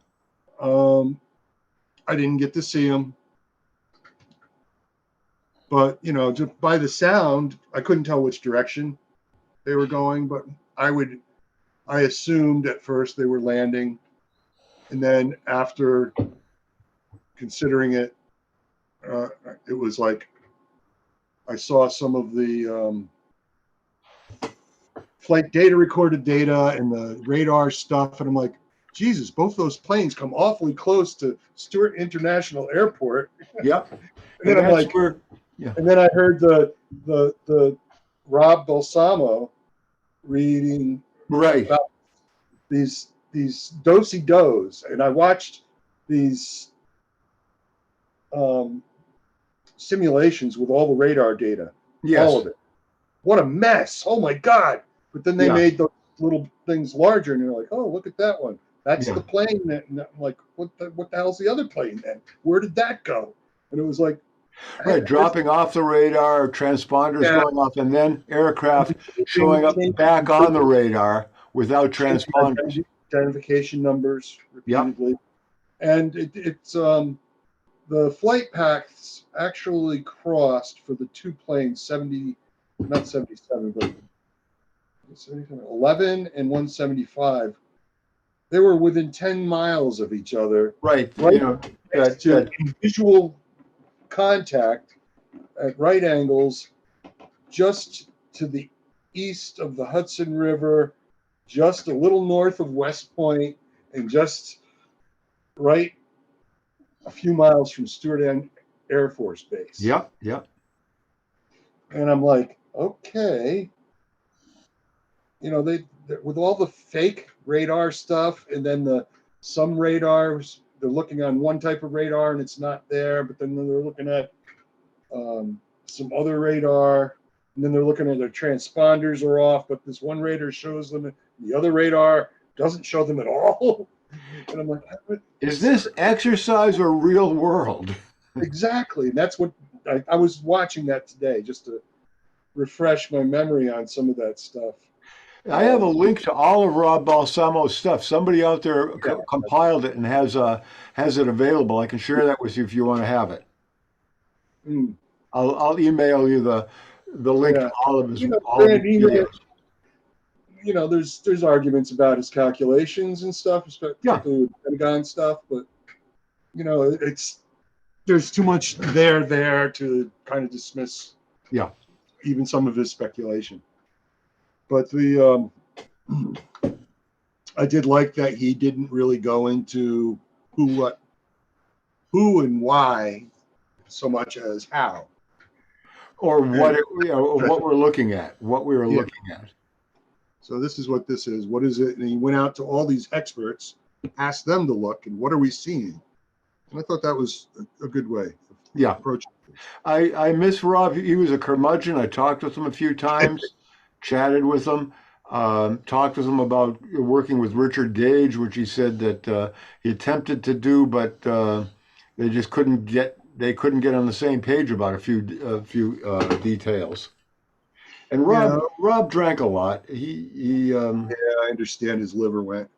I didn't get to see them, but you know, just by the sound, I couldn't tell which direction they were going. But I assumed at first they were landing, and then after considering it, it was like I saw some of the flight data, recorded data, and the radar stuff, and I'm like, Jesus, both those planes come awfully close to Stewart International Airport. Yep. And then I'm that's like, where, and then I heard the Rob Balsamo reading right. about these do-si-dos, and I watched these simulations with all the radar data, Yes. all of it. What a mess! Oh my God! But then they Yeah. made those little things larger, and you're like, oh, look at that one. That's Yeah. the plane. That, and I'm like, what the hell's the other plane then? Where did that go? And it was like, Right, dropping off the radar, transponders Yeah. going off, and then aircraft showing up back on the radar without transponders. identification numbers repeatedly. And it's the flight paths actually crossed for the two planes, 70, not 77, but 77, 11 and 175. They were within 10 miles of each other, Right. Right. You know, next to in visual contact at right angles, just to the east of the Hudson River, just a little north of West Point, and just right a few miles from Stewart Air Force Base. Yep. Yep. And I'm like, okay, you know, they with all the fake radar stuff, and then some radars, they're looking on one type of radar and it's not there, but then they're looking at some other radar, and then they're looking at their transponders are off, but this one radar shows them, and the other radar doesn't show them at all. And I'm like, Is this exercise or real world? exactly. And that's what I was watching that today just to refresh my memory on some of that stuff. I have a link to all of Rob Balsamo's stuff. Somebody out there Yeah. compiled it and has it available. I can share that with you if you want to have it. Mm. I'll email you the link Yeah. to all of his, You know, all of his Grant email- videos. You know, there's arguments about his calculations and stuff, particularly with Pentagon stuff, but you know, there's too much there to kind of dismiss. Yeah. Even some of his speculation. But the I did like that he didn't really go into who and why so much as how. Or what what we're looking at, what we were Yeah. looking at. So this is what this is. What is it? And he went out to all these experts, asked them to look, and what are we seeing? And I thought that was a good way of Yeah. approaching. I miss Rob. He was a curmudgeon. I talked with him a few times, chatted with him, talked with him about working with Richard Gage, which he said that he attempted to do, but they just couldn't get on the same page about a few details. And Rob drank a lot. He I understand his liver went.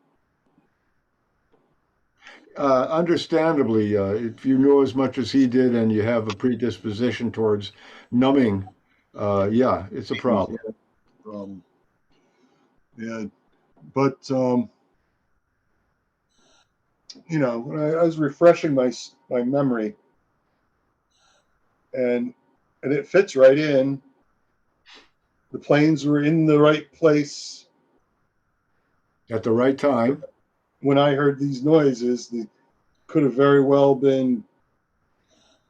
understandably, if you know as much as he did and you have a predisposition towards numbing, yeah, it's a problem. Yeah, but you know, when I was refreshing my memory, and it fits right in. The planes were in the right place At the right time. when I heard these noises. They could have very well been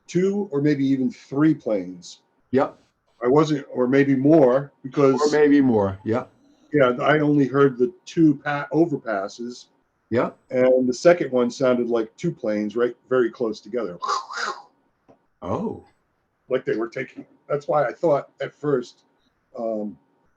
2 or maybe even 3 planes. Yep. I wasn't, or maybe more, because Or maybe more. Yeah. yeah, I only heard the 2 overpasses, Yeah. and the second one sounded like 2 planes right very close together, Oh. like they were taking. That's why I thought at first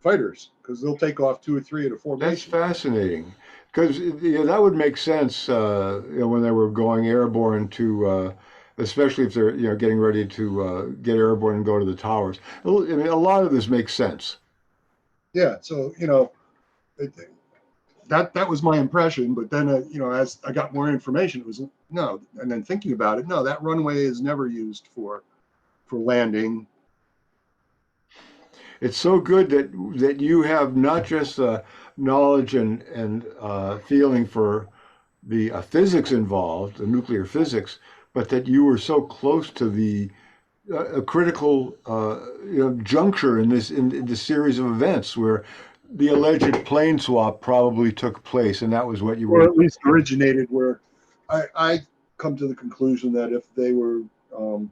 fighters, because they'll take off 2 or 3 at a That's formation. fascinating. Because that would make sense when they were going airborne to, especially if they're getting ready to get airborne and go to the towers. I mean, a lot of this makes sense. Yeah, so you know, that was my impression. But then, as I got more information, it was no. And then thinking about it, no, that runway is never used for landing. It's so good that you have not just knowledge and feeling for the physics involved, the nuclear physics, but that you were so close to the a critical juncture in this series of events where the alleged plane swap probably took place, and that was what you Or were. at least originated, where I come to the conclusion that if they were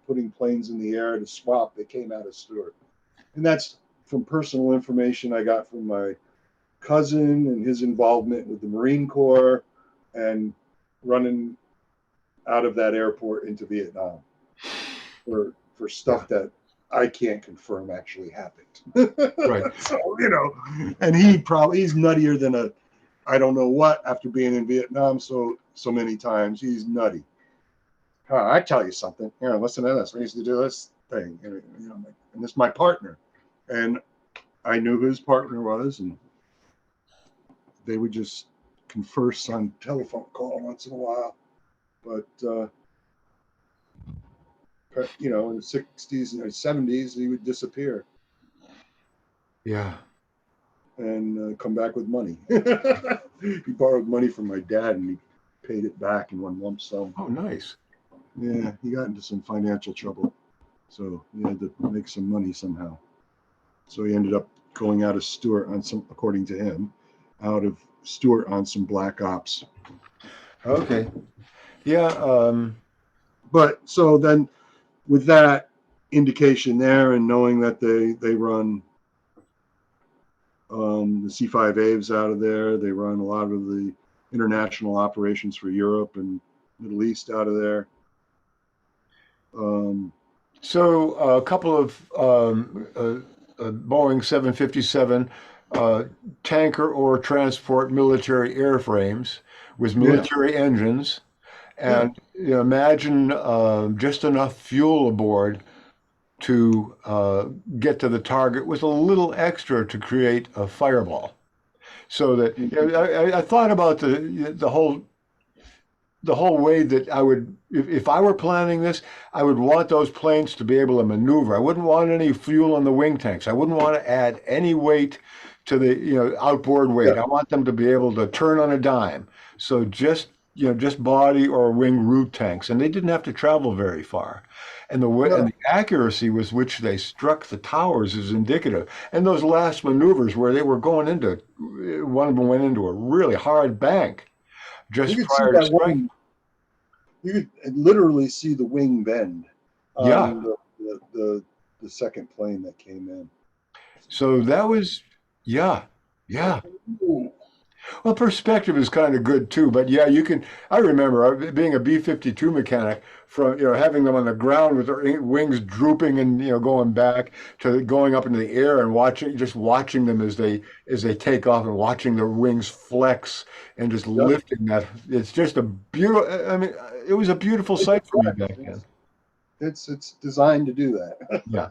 putting planes in the air to swap, they came out of Stewart. And that's from personal information I got from my cousin and his involvement with the Marine Corps and running out of that airport into Vietnam for stuff that I can't confirm actually happened. Right. So, and he's nuttier than I don't know what after being in Vietnam so many times. He's nutty. I tell you something. Listen to this. We used to do this thing. And this is my partner. And I knew who his partner was, and they would just converse on telephone call once in a while. But in the 60s and 70s, he would disappear. Yeah. And come back with money. He borrowed money from my dad, and he paid it back in one lump sum. Oh, nice. Yeah, he got into some financial trouble, so he had to make some money somehow. So he ended up going out of Stewart according to him, out of Stewart on some black ops. Okay. Yeah. But so then, with that indication there, and knowing that they run the C-5 Aves out of there, they run a lot of the international operations for Europe and Middle East out of there. So a couple of Boeing 757 tanker or transport military airframes with military engines, and imagine just enough fuel aboard to get to the target with a little extra to create a fireball. So that I thought about the whole way that I would, if I were planning this, I would want those planes to be able to maneuver. I wouldn't want any fuel on the wing tanks. I wouldn't want to add any weight to the outboard weight. I want them to be able to turn on a dime. So just body or wing root tanks, and they didn't have to travel very far. And and the accuracy with which they struck the towers is indicative. And those last maneuvers where they were going into, one of them went into a really hard bank just prior to strike. You could literally see the wing bend on the second plane that came in. So that was, yeah. Well, perspective is kind of good too, but yeah, I remember being a B-52 mechanic from, having them on the ground with their wings drooping and, going back to going up into the air and watching them as they take off and watching their wings flex and just lifting that. It's just a beautiful, it was a beautiful sight for me back then. It's designed to do that. Yeah.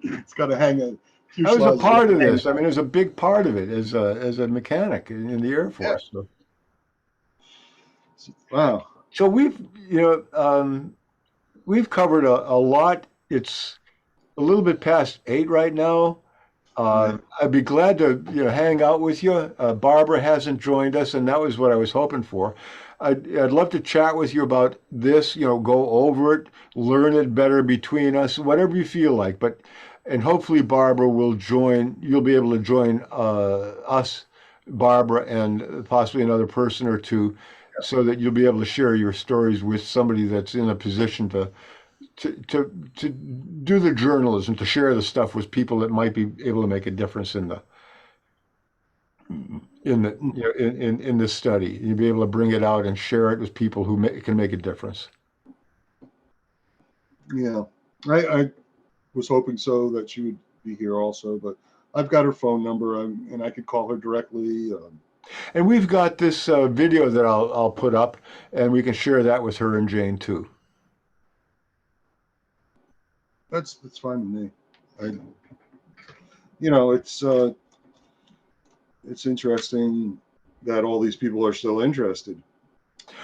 It's got to hang a I was a part of this. It was a big part of it as a mechanic in the Air Force. Yeah. So. Wow. So we've covered a lot. It's a little bit past 8 right now. I'd be glad to hang out with you. Barbara hasn't joined us, and that was what I was hoping for. I'd love to chat with you about this. Go over it, learn it better between us, whatever you feel like. And hopefully Barbara will join. You'll be able to join us, Barbara, and possibly another person or two, so that you'll be able to share your stories with somebody that's in a position to do the journalism, to share the stuff with people that might be able to make a difference in this study. You'll be able to bring it out and share it with people who can make a difference. Yeah, I was hoping so that she would be here also, but I've got her phone number and I could call her directly. And we've got this video that I'll put up, and we can share that with her and Jane too. That's fine with me. It's interesting. that all these people are still interested.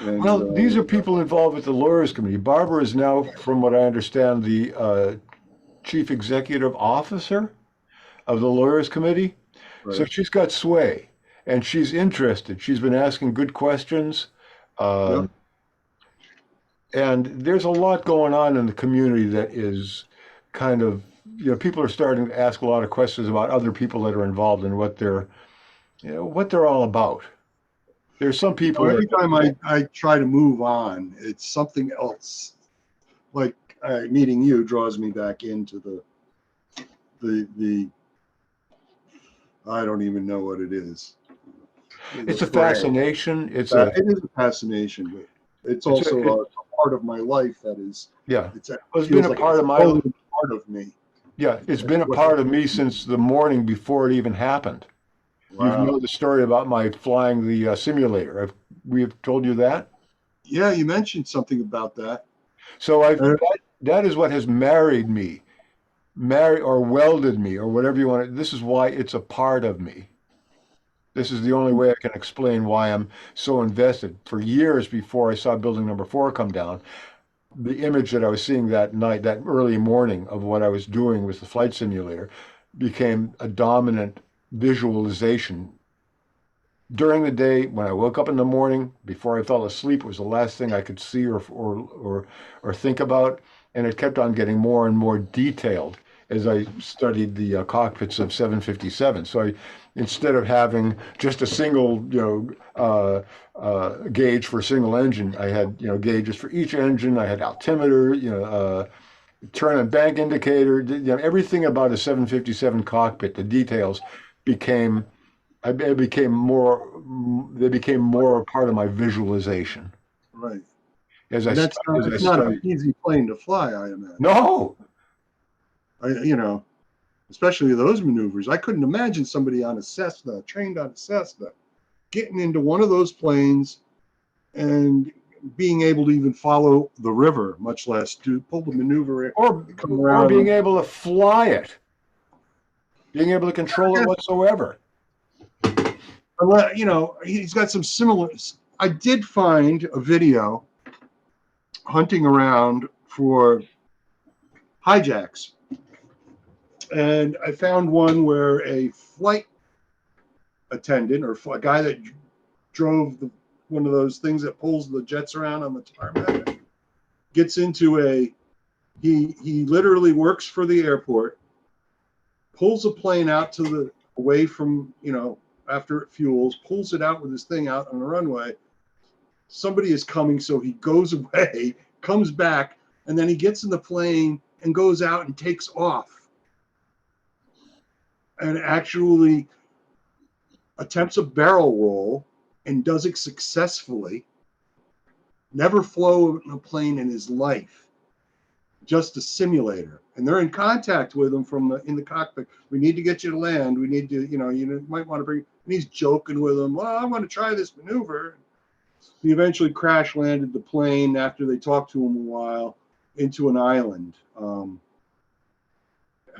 And, Well, these are people involved with the Lawyers Committee. Barbara is now, from what I understand, the chief executive officer of the Lawyers Committee. So right. she's got sway and she's interested. She's been asking good questions. Yep. And there's a lot going on in the community that is kind of, people are starting to ask a lot of questions about other people that are involved and what they're all about. There's some people Every that, time I try to move on, it's something else. Like meeting you draws me back into the I don't even know what it is. it's The a fray. fascination. It It is a fascination, but it's also a part of my life that is. yeah. It's It's been a part of my part of me. Yeah, it's been a part of me since the morning before it even happened. You Wow. know the story about my flying the simulator. We have told you that. Yeah, you mentioned something about that. So that is what has married me, or welded me, or whatever you want to. This is why it's a part of me. This is the only way I can explain why I'm so invested. For years before I saw building number 4 come down, the image that I was seeing that night, that early morning of what I was doing with the flight simulator, became a dominant visualization. During the day, when I woke up in the morning, before I fell asleep, it was the last thing I could see or think about, and it kept on getting more and more detailed as I studied the cockpits of 757. So instead of having just a single, gauge for a single engine, I had, gauges for each engine. I had altimeter, turn and bank indicator, everything about a 757 cockpit, the details became they became more a part of my visualization. Right. As And I that's stu- as I it's not an studied. easy plane to fly, I imagine. No, Especially those maneuvers. I couldn't imagine somebody on a Cessna, trained on a Cessna, getting into one of those planes and being able to even follow the river, much less to pull the maneuver. or Come around being and- able to fly it, being able to control it whatsoever. He's got some similar. I did find a video hunting around for hijacks. And I found one where a flight attendant or a guy that drove one of those things that pulls the jets around on the tarmac gets into he literally works for the airport, pulls a plane out away from, after it fuels, pulls it out with his thing out on the runway. Somebody is coming, so he goes away, comes back, and then he gets in the plane and goes out and takes off. And actually attempts a barrel roll and does it successfully. Never flew a plane in his life, just a simulator. And they're in contact with him in the cockpit. We need to get you to land. We need to, you might want to bring. And he's joking with him. Well, I want to try this maneuver. He eventually crash landed the plane after they talked to him a while into an island.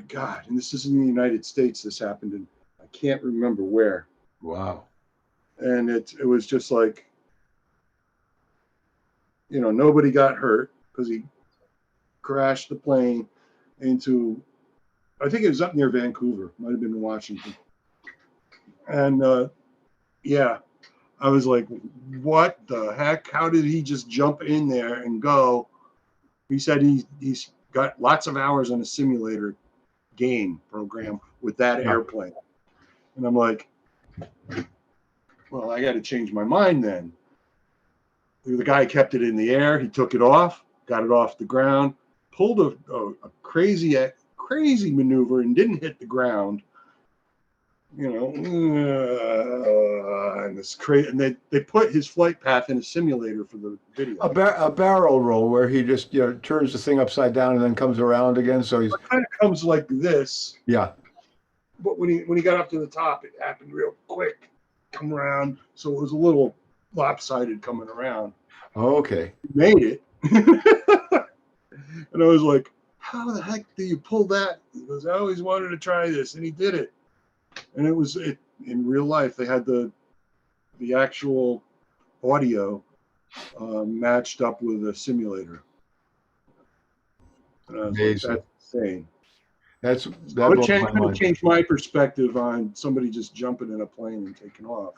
God, and this is in the United States. This happened in, I can't remember where. Wow. And it was just like, nobody got hurt because he crashed the plane into, I think it was up near Vancouver, might have been in Washington. And I was like, what the heck? How did he just jump in there and go? He said he's got lots of hours on a simulator game program with that airplane. And I'm like, well, I got to change my mind then. The guy kept it in the air. He took it off, got it off the ground, pulled a crazy maneuver and didn't hit the ground. And it's crazy. And they put his flight path in a simulator for the video. A barrel roll where he just turns the thing upside down and then comes around again. So he's It kind of comes like this. yeah. But when he got up to the top, it happened real quick. Come around, so it was a little lopsided coming around. Okay. He made it. And I was like, how the heck do you pull that? He goes, I always wanted to try this, and he did it. And it in real life, they had the the actual audio matched up with a simulator. And I was like, Amazing. that's insane. That So blows it my kind of mind. changed my perspective on somebody just jumping in a plane and taking off.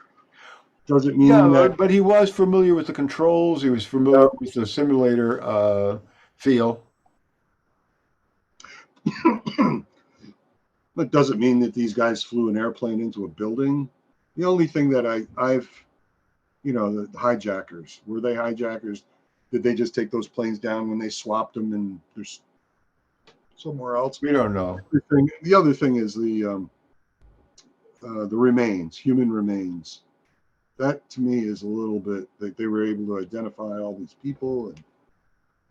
Doesn't mean Yeah, that but he was familiar with the controls. He was familiar with the simulator feel. But doesn't mean that these guys flew an airplane into a building. The only thing that I've, the hijackers, were they hijackers? Did they just take those planes down when they swapped them and there's somewhere else? We don't know. The other thing is the remains, human remains. That to me is a little bit that they were able to identify all these people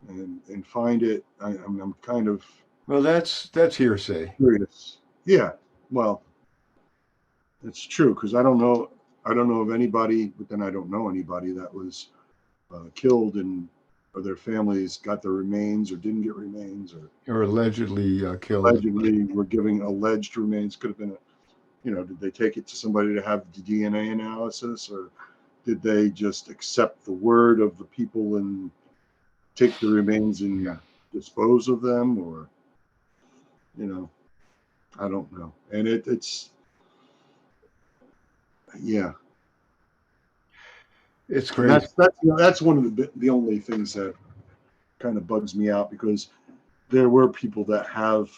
and find it. I'm kind of Well, that's hearsay. curious. Yeah, well, it's true because I don't know of anybody, but then I don't know anybody that was killed and or their families got their remains or didn't get remains or Or allegedly killed. allegedly were giving alleged remains. Could have been did they take it to somebody to have the DNA analysis or did they just accept the word of the people and take the remains and dispose of them or I don't know. And it's It's crazy. that's one of the only things that kind of bugs me out because there were people that have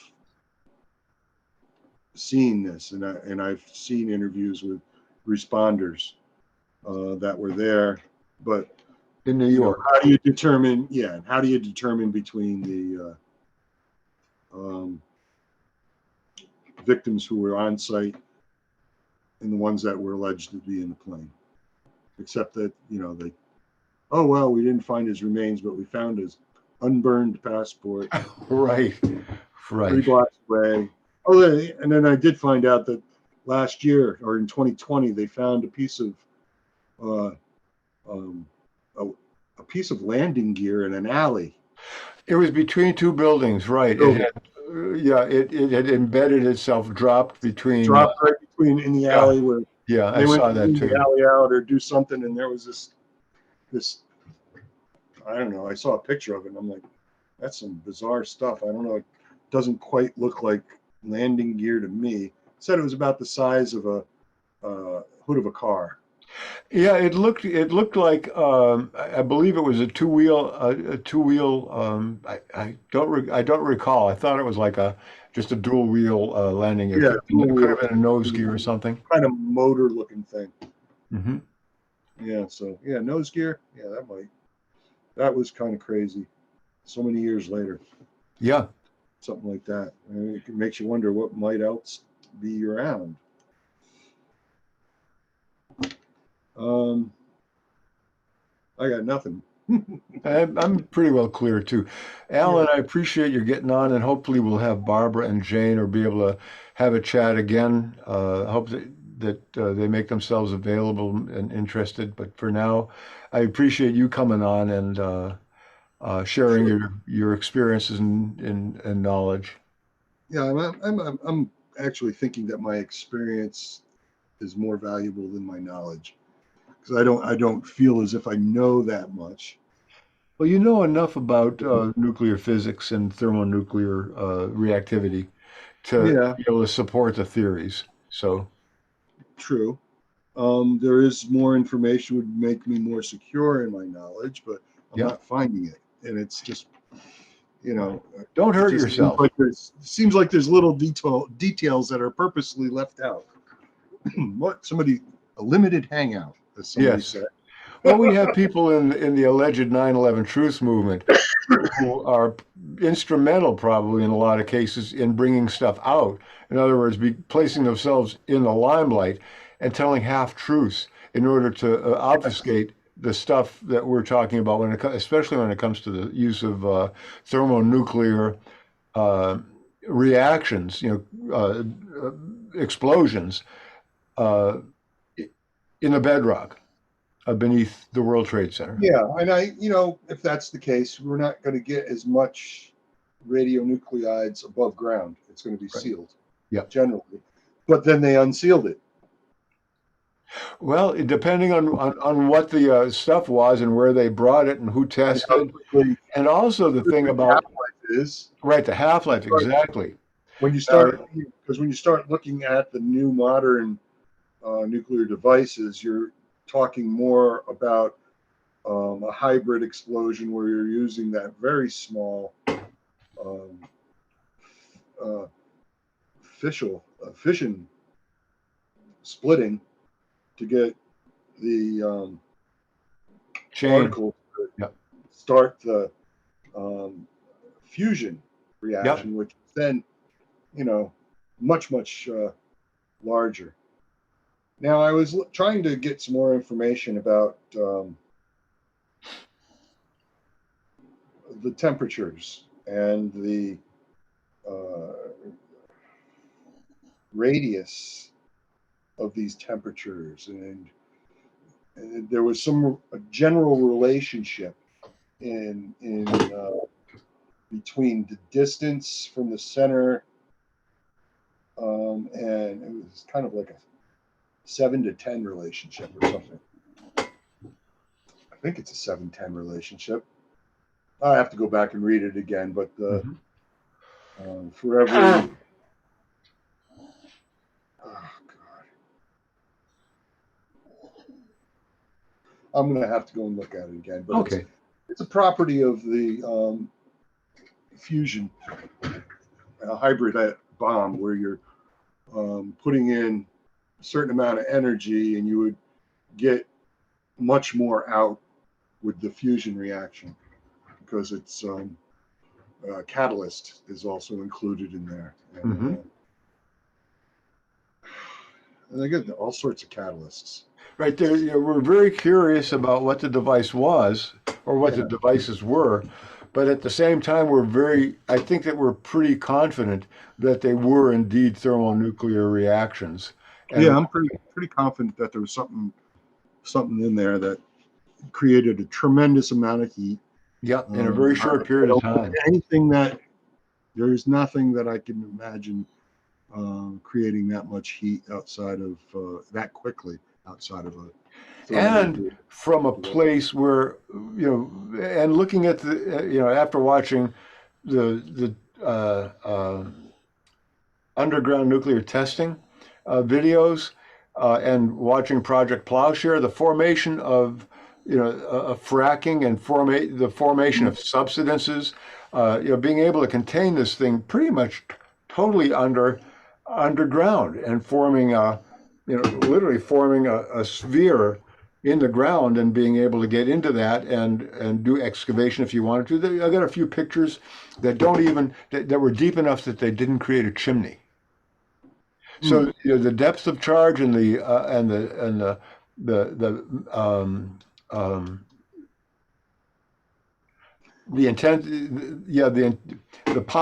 seen this and I've seen interviews with responders that were there, but In New York. how do you determine between the victims who were on site and the ones that were alleged to be in the plane? Except that we didn't find his remains, but we found his unburned passport Right. 3 blocks away. And then I did find out that last year or in 2020 they found a piece of a piece of landing gear in an alley. It was between two buildings, right? It had embedded itself, dropped between. Dropped right between in the alley where Yeah, they I went saw to that clean too. the alley out or do something, and there was this I don't know. I saw a picture of it, and I'm like, that's some bizarre stuff. I don't know. It doesn't quite look like landing gear to me. It said it was about the size of a hood of a car. Yeah, it looked like I believe it was a two-wheel. I don't recall. I thought it was like just a dual wheel landing. It Yeah, could have been a nose gear or something. Kind of motor looking thing. Hmm. Yeah. So yeah, nose gear. Yeah, that was kind of crazy. So many years later, Yeah. something like that. I mean, it makes you wonder what might else be around. I got nothing. I'm pretty well clear too. Alan, I appreciate you getting on, and hopefully we'll have Barbara and Jane or be able to have a chat again. I hope that they make themselves available and interested. But for now, I appreciate you coming on and sharing your experiences and knowledge. Yeah, I'm actually thinking that my experience is more valuable than my knowledge because I don't feel as if I know that much. Well, you know enough about nuclear physics and thermonuclear reactivity to Yeah, be able to support the theories. So, true. There is more information would make me more secure in my knowledge, but I'm yeah, not finding it, and it's just don't it hurt just yourself. seems like there's little details that are purposely left out. A limited hangout, as somebody Yes. said. Well, we have people in the alleged 9/11 truth movement who are instrumental, probably in a lot of cases, in bringing stuff out. In other words, placing themselves in the limelight and telling half truths in order to obfuscate the stuff that we're talking about, especially when it comes to the use of thermonuclear reactions, explosions in the bedrock beneath the World Trade Center. Yeah, and if that's the case, we're not going to get as much radionuclides above ground. It's going to be Right. sealed, Yeah. generally. But then they unsealed it. Well, depending on what the stuff was and where they brought it and who How tested, quickly and also the thing the about, half-life is. right, the half-life, exactly. When you start, because when you start looking at the new modern nuclear devices, you're talking more about a hybrid explosion where you're using that very small uh, fission splitting to get the Chain. particle to Yep. start the fusion reaction, which is then, much, much larger. Now, I was trying to get some more information about the temperatures and the radius of these temperatures, and there was a general relationship in between the distance from the center, and it was kind of like a 7 to 10 relationship or something. I think it's a 7-10 relationship. I have to go back and read it again, but for every I'm going to have to go and look at it again. But Okay. it's a property of the fusion, a hybrid bomb, where you're putting in a certain amount of energy and you would get much more out with the fusion reaction, because it's catalyst is also included in there. And, and they get all sorts of catalysts. Right there, we're very curious about what the device was or what the devices were, but at the same time, I think that we're pretty confident that they were indeed thermonuclear reactions. And I'm pretty confident that there was something in there that created a tremendous amount of heat. Yeah, in a very short period of time. There's nothing that I can imagine creating that much heat outside of that quickly outside of a. And from a place where, and looking at the, after watching the underground nuclear testing videos and watching Project Plowshare, the formation of, fracking and the formation of subsidences, being able to contain this thing pretty much totally underground and forming literally forming a sphere in the ground and being able to get into that and do excavation if you wanted to. I got a few pictures that that were deep enough that they didn't create a chimney. So the depth of charge and the intent, the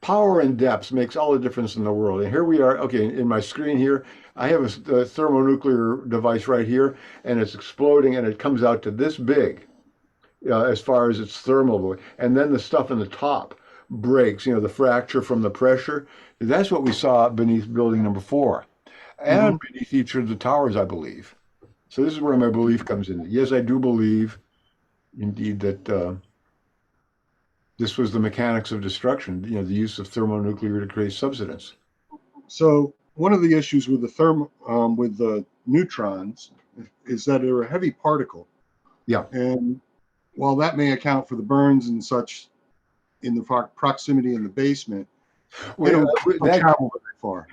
power and depth makes all the difference in the world. And here we are. Okay, in my screen here, I have a thermonuclear device right here, and it's exploding, and it comes out to this big, as far as its thermal, and then the stuff in the top breaks. The fracture from the pressure. That's what we saw beneath building number 4, and beneath each of the towers, I believe. So this is where my belief comes in. Yes, I do believe, indeed, that this was the mechanics of destruction. The use of thermonuclear to create subsidence. So one of the issues with with the neutrons is that they're a heavy particle. Yeah. And while that may account for the burns and such in the proximity in the basement, they don't travel very far.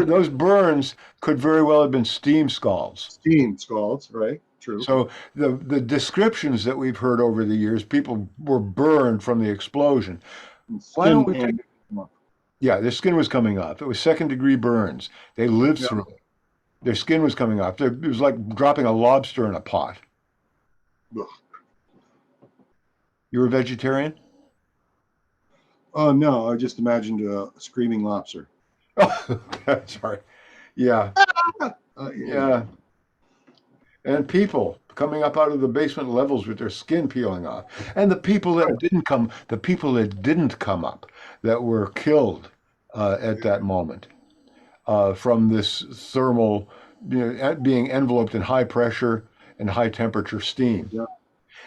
those burns could very well have been steam scalds. Steam scalds, right? True. So the descriptions that we've heard over the years, people were burned from the explosion. Why don't we take? Yeah, their skin was coming off. It was 2nd-degree burns. They lived through it. Their skin was coming off. It was like dropping a lobster in a pot. Ugh. You were a vegetarian? Oh, no, I just imagined a screaming lobster. Oh, sorry. Yeah. Yeah. And people coming up out of the basement levels with their skin peeling off. And the people that didn't come up, that were killed at that moment from this thermal being enveloped in high pressure and high temperature steam. Yeah.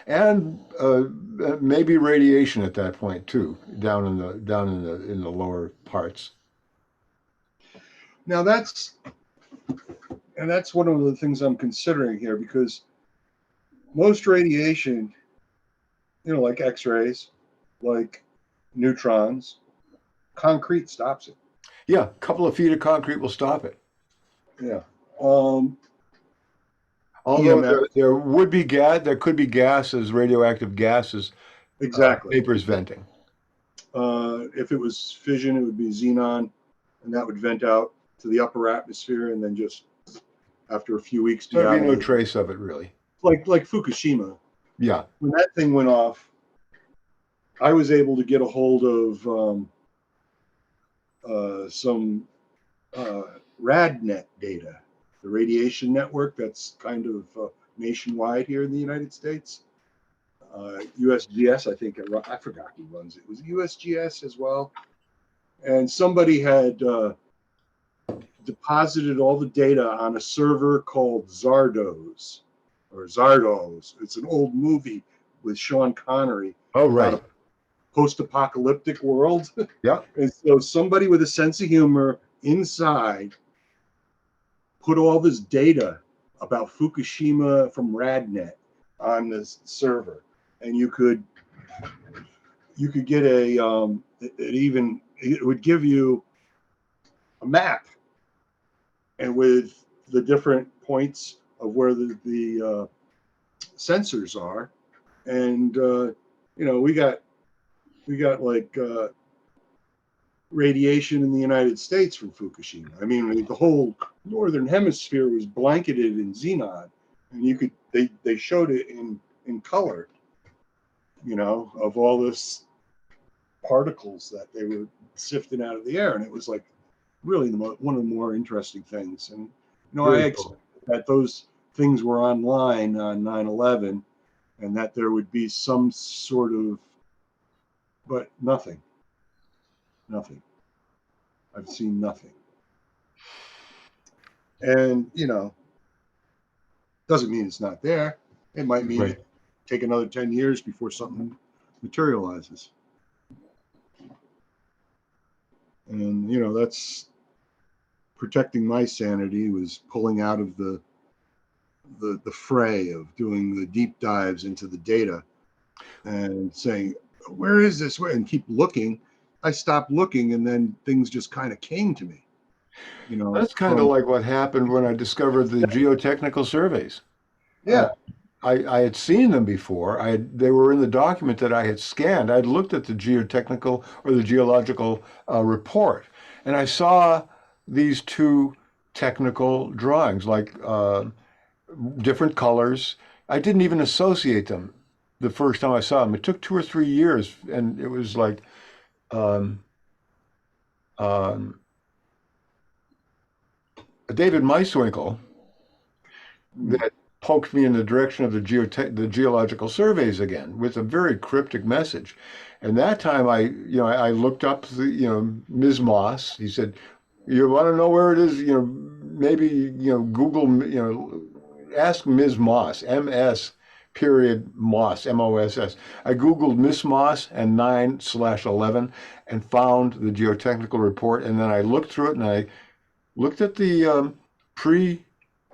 And maybe radiation at that point too, down in the lower parts. Now that's one of the things I'm considering here, because most radiation, like X-rays, like neutrons, concrete stops it. Yeah, a couple of feet of concrete will stop it. Yeah. Although EMF. there would be gas, there could be gases, radioactive gases. Exactly. Vapors venting. If it was fission, it would be xenon, and that would vent out to the upper atmosphere, and then just after a few weeks, be There'd be out. no trace of it, really. Like Fukushima. Yeah. When that thing went off, I was able to get a hold of some RadNet data, the radiation network that's kind of nationwide here in the United States. USGS, I think, I forgot who runs it. It was USGS as well. And somebody had deposited all the data on a server called Zardoz. It's an old movie with Sean Connery. Oh, right. About a post-apocalyptic world. Yeah. And so somebody with a sense of humor inside put all this data about Fukushima from RadNet on this server, and you could get it would give you a map, and with the different points of where the sensors are, and we got like radiation in the United States from Fukushima. I mean, the whole northern hemisphere was blanketed in xenon, and they showed it in color, of all this particles that they were sifting out of the air, and it was like really one of the more interesting things. And I expected that those things were online on 9/11, and that there would be some sort of, but nothing. I've seen nothing. And doesn't mean it's not there. It might mean Right. take another 10 years before something materializes. And that's protecting my sanity, was pulling out of the fray of doing the deep dives into the data and saying, where is this? And keep looking. I stopped looking, and then things just kind of came to me. That's kind of like what happened when I discovered the geotechnical surveys. Yeah. I had seen them before. They were in the document that I had scanned. I'd looked at the geotechnical or the geological report, and I saw these two technical drawings, like different colors. I didn't even associate them the first time I saw them. It took 2 or 3 years, and it was like David Meiswinkle that poked me in the direction of the geological surveys again with a very cryptic message. And that time I looked up Ms. Moss. He said, you want to know where it is? Maybe, Google, ask Ms. Moss, MS period Moss, MOSS. I Googled Miss Moss and 9/11 and found the geotechnical report. And then I looked through it, and I looked at the pre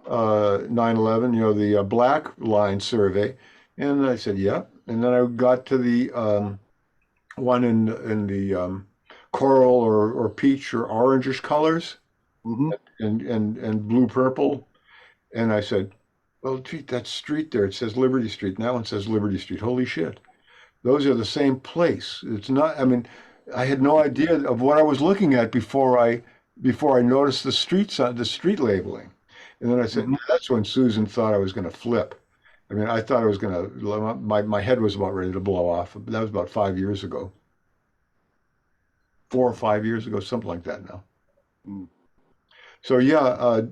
9/11, the black line survey, and I said, yep. And then I got to the one in the coral or peach or orangish colors, Mm-hmm. and blue purple, and I said, well, gee, that street there, it says Liberty Street, and that one says Liberty Street. Holy shit, those are the same place. It's not. I mean, I had no idea of what I was looking at before I noticed the street labeling. And then I said, that's when Susan thought I was going to flip. I mean, I thought I was going to, my head was about ready to blow off. That was about 5 years ago. 4 or 5 years ago, something like that now. Mm. So yeah,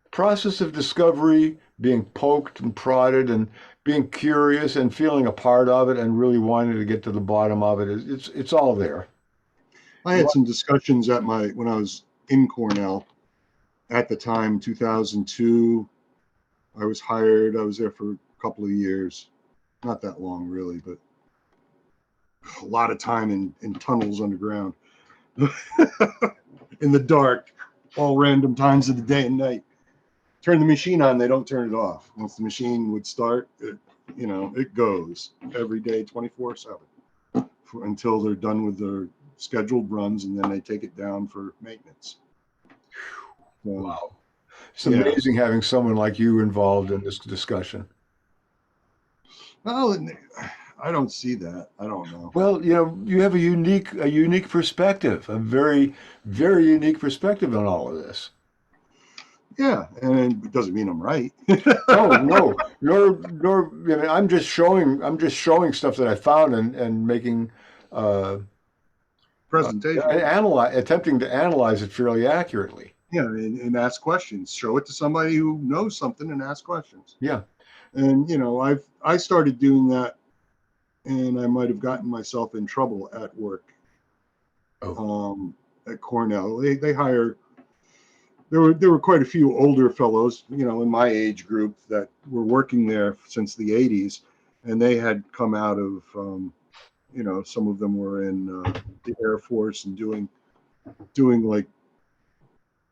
process of discovery, being poked and prodded and being curious and feeling a part of it and really wanting to get to the bottom of it, it's all there. I had some discussions when I was in Cornell at the time, 2002, I was hired. I was there for a couple of years, not that long really, but a lot of time in tunnels underground, in the dark, all random times of the day and night. Turn the machine on, they don't turn it off. Once the machine would start, it goes every day, 24/7, until they're done with their scheduled runs, and then they take it down for maintenance. So, Wow. It's Yeah. amazing having someone like you involved in this discussion. well, I don't see that. I don't know. Well, you have a unique perspective, a very, very unique perspective on all of this. Yeah, and it doesn't mean I'm right. Oh no, nor. I mean, I'm just showing stuff that I found and making, Presentation. attempting to analyze it fairly accurately. Yeah, and ask questions. Show it to somebody who knows something and ask questions. Yeah. And I started doing that, and I might have gotten myself in trouble at work. At Cornell, they hire. There were quite a few older fellows, in my age group that were working there since the 80s, and they had come out of, some of them were in the Air Force and doing like,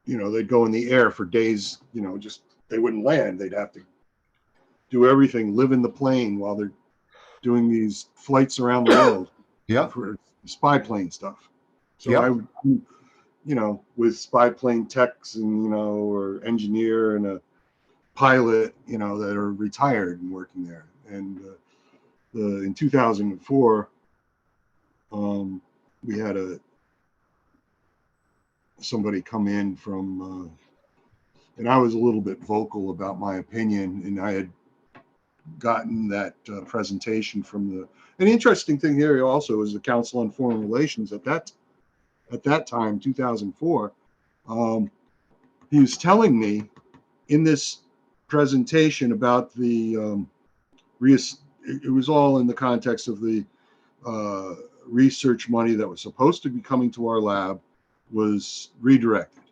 they'd go in the air for days, just they wouldn't land. They'd have to do everything, live in the plane while they're doing these flights around the world. Yeah. For spy plane stuff. So Yep. I would, with spy plane techs and, or engineer and a pilot, that are retired and working there. And in 2004, we had somebody come in from, and I was a little bit vocal about my opinion, and I had gotten that presentation from an interesting thing here also is the Council on Foreign Relations at that time, 2004. He was telling me in this presentation about the it was all in the context of the research money that was supposed to be coming to our lab was redirected.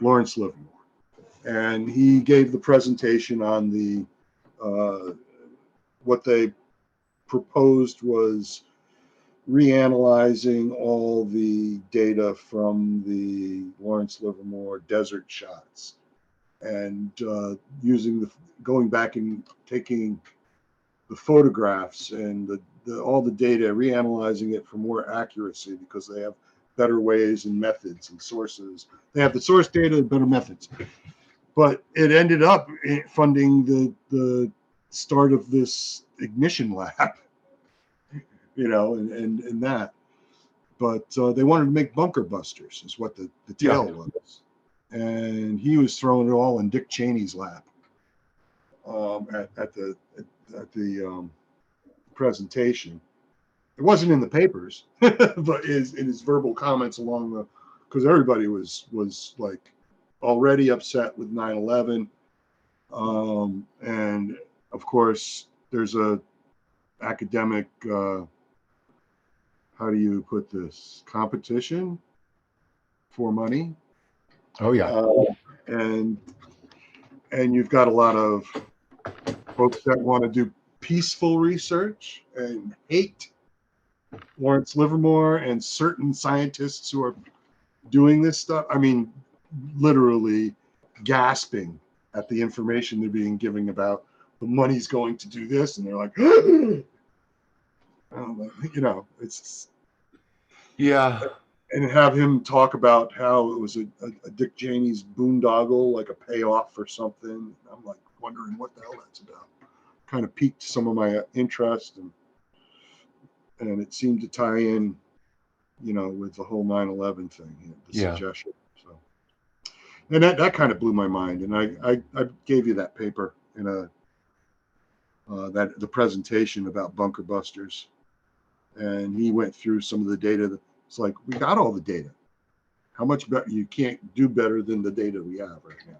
Lawrence Livermore. And he gave the presentation on the what they proposed was reanalyzing all the data from the Lawrence Livermore desert shots and going back and taking the photographs and all the data, reanalyzing it for more accuracy because they have better ways and methods and sources. They have the source data and better methods. But it ended up funding the start of this ignition lab, and that. But they wanted to make bunker busters, is what the tale was. And he was throwing it all in Dick Cheney's lap at the presentation. It wasn't in the papers, but in his verbal comments because everybody was like already upset with 9/11. And of course, there's a academic, how do you put this, competition for money. Oh yeah. And you've got a lot of folks that want to do peaceful research and hate Lawrence Livermore and certain scientists who are doing this stuff. I mean, literally gasping at the information they're being given about the money's going to do this, and they're like, it's and have him talk about how it was a Dick Cheney's boondoggle, like a payoff for something. I'm like wondering what the hell that's about. Kind of piqued some of my interest, and it seemed to tie in, with the whole 9/11 thing, the suggestion. So, and that kind of blew my mind. And I gave you that paper in the presentation about bunker busters, and he went through some of the data. It's like, we got all the data. How much better? You can't do better than the data we have right now.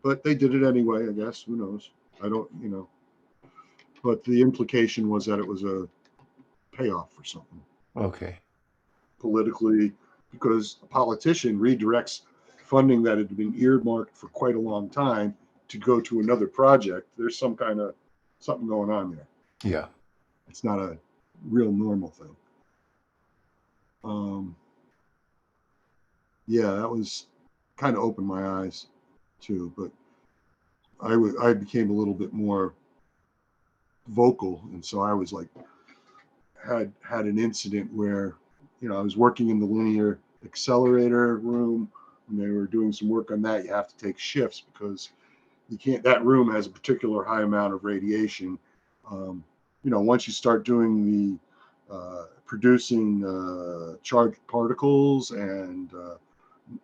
But they did it anyway, I guess. Who knows? I don't, But the implication was that it was a payoff for something. Okay. Politically, because a politician redirects funding that had been earmarked for quite a long time to go to another project, there's some kind of something going on there. Yeah. It's not a real normal thing. Yeah, that was kind of opened my eyes too, but I became a little bit more vocal, and so I was like had an incident where, you know, I was working in the linear accelerator room and they were doing some work on that. You have to take shifts because you can't, that room has a particular high amount of radiation. You know, once you start doing the producing charged particles and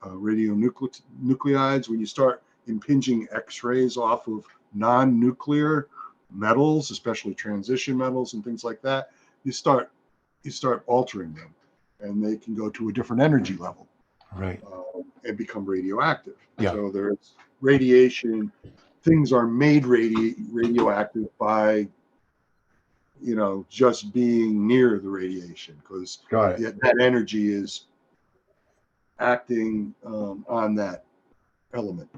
radionuclides, when you start impinging X-rays off of non-nuclear metals, especially transition metals and things like that, you start altering them, and they can go to a different energy level, Right. and become radioactive. Yeah. So there's radiation. Things are made radioactive by, you know, just being near the radiation, because Got it. that energy is acting on that element.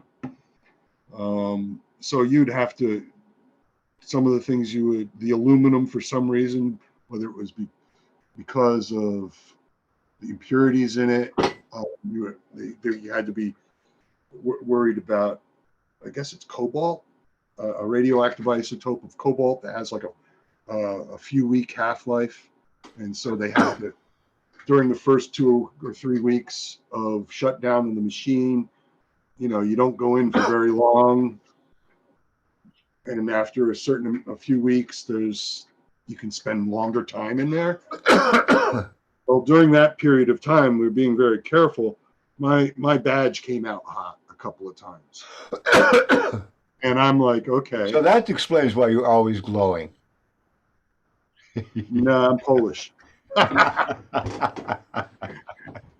So you'd have to, some of the things you would, the aluminum for some reason, whether it was because of the impurities in it, you had to be worried about, I guess it's cobalt, a radioactive isotope of cobalt that has like a few week half-life. And so they have to, during the first 2 or 3 weeks of shutdown in the machine, you know, you don't go in for very long. And after a few weeks, you can spend longer time in there. Well, during that period of time, we were being very careful. My badge came out hot a couple of times. And I'm like, okay. So that explains why you're always glowing. No, I'm Polish.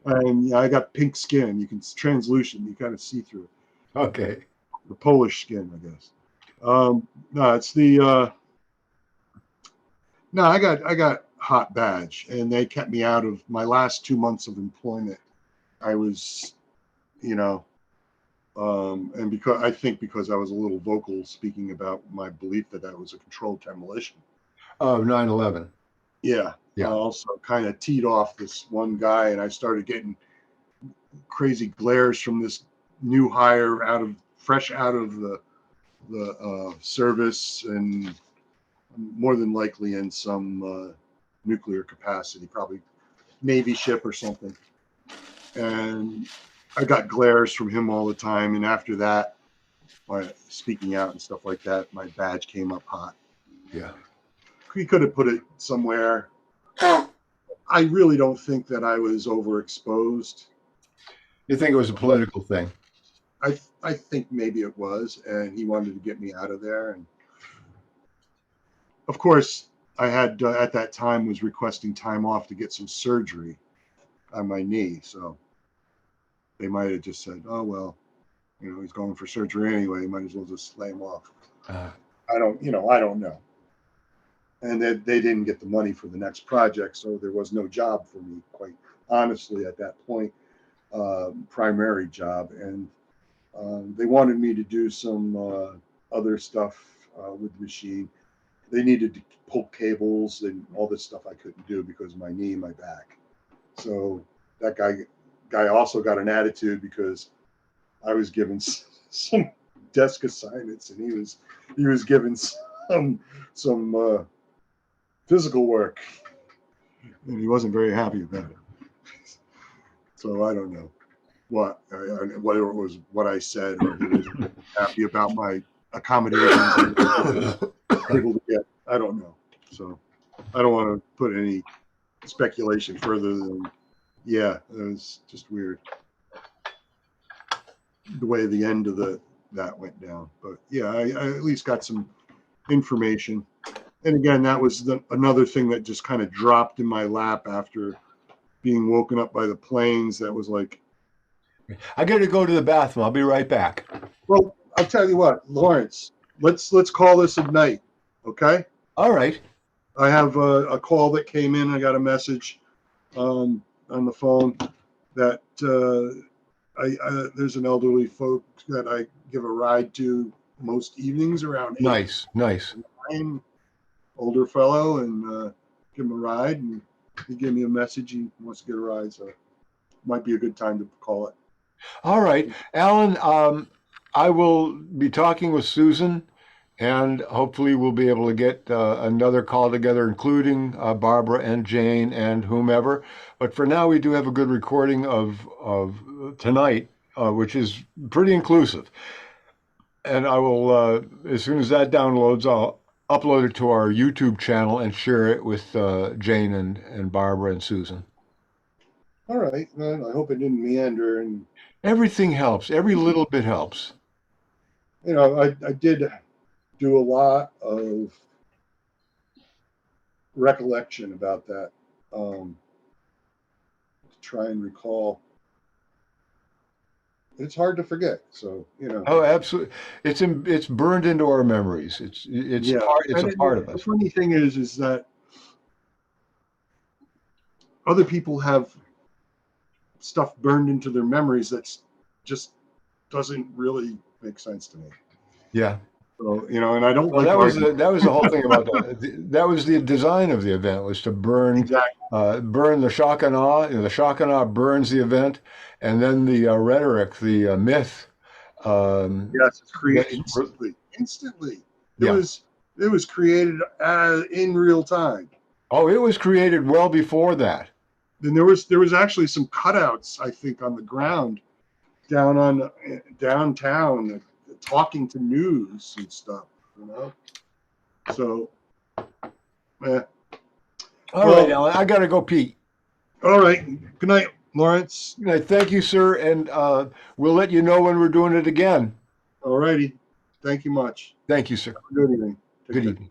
And yeah, I got pink skin. It's translucent. You kind of see through it. Okay. The Polish skin, I guess. No, it's the no, I got hot badge, and they kept me out of my last 2 months of employment. I was, you know, and because I was a little vocal speaking about my belief that that was a controlled demolition. Oh, 9/11. Yeah. Yeah. I also kind of teed off this one guy, and I started getting crazy glares from this new hire fresh out of the service, and more than likely in some nuclear capacity, probably Navy ship or something. And I got glares from him all the time. And after that, by speaking out and stuff like that, my badge came up hot. Yeah. He could have put it somewhere. I really don't think that I was overexposed. You think it was a political thing? I think maybe it was, and he wanted to get me out of there. And of course, I had at that time was requesting time off to get some surgery on my knee. So they might have just said, "Oh well, you know, he's going for surgery anyway. Might as well just lay him off." I don't know. And they didn't get the money for the next project, so there was no job for me, quite honestly, at that point, primary job. And they wanted me to do some other stuff with the machine. They needed to pull cables and all this stuff I couldn't do because of my knee and my back. So that guy also got an attitude because I was given some desk assignments, and he was given some physical work, and he wasn't very happy about it. So I don't know whether it was what I said or he wasn't happy about my accommodations able to get. I don't know. So I don't want to put any speculation further than, yeah, it was just weird the way the end of that went down. But yeah, I at least got some information. And again, that was another thing that just kind of dropped in my lap after being woken up by the planes. That was like, I got to go to the bathroom. I'll be right back. well, I'll tell you what, Lawrence, let's call this a night. Okay. All right. I have a call that came in. I got a message on the phone that There's an elderly folk that I give a ride to most evenings around 8. Nice, nice. Older fellow, and give him a ride, and he gave me a message. He wants to get a ride, so might be a good time to call it. All right, Alan, I will be talking with Susan, and hopefully we'll be able to get another call together, including Barbara and Jane and whomever. But for now, we do have a good recording of tonight, which is pretty inclusive. And I will, as soon as that downloads, I'll upload it to our YouTube channel and share it with Jane and Barbara and Susan. All right. Well, I hope it didn't meander. And, Everything helps. Every little bit helps. you know, I did do a lot of recollection about that. To try and recall. It's hard to forget. So, you know. Oh, absolutely. It's burned into our memories. It's Yeah. part, it's And a part of the us. funny thing is that other people have stuff burned into their memories that's just doesn't really make sense to me. Yeah. So, you know, and I don't Well, like that was arguing. the whole thing about that was the design of the event, was to burn Exactly. burn the shock and awe. You know, the shock and awe burns the event, and then the rhetoric, the myth. Yes, it's created Yes. instantly. Yeah. It was created in real time. Oh, it was created well before that. Then there was actually some cutouts, I think, on the ground downtown, talking to news and stuff, you know. So, All right, Alan, I gotta go pee. all right. Good night, Lawrence. Thank you, sir, and we'll let you know when we're doing it again. All righty. Thank you much. Thank you, sir. Good evening. Take Good care. evening.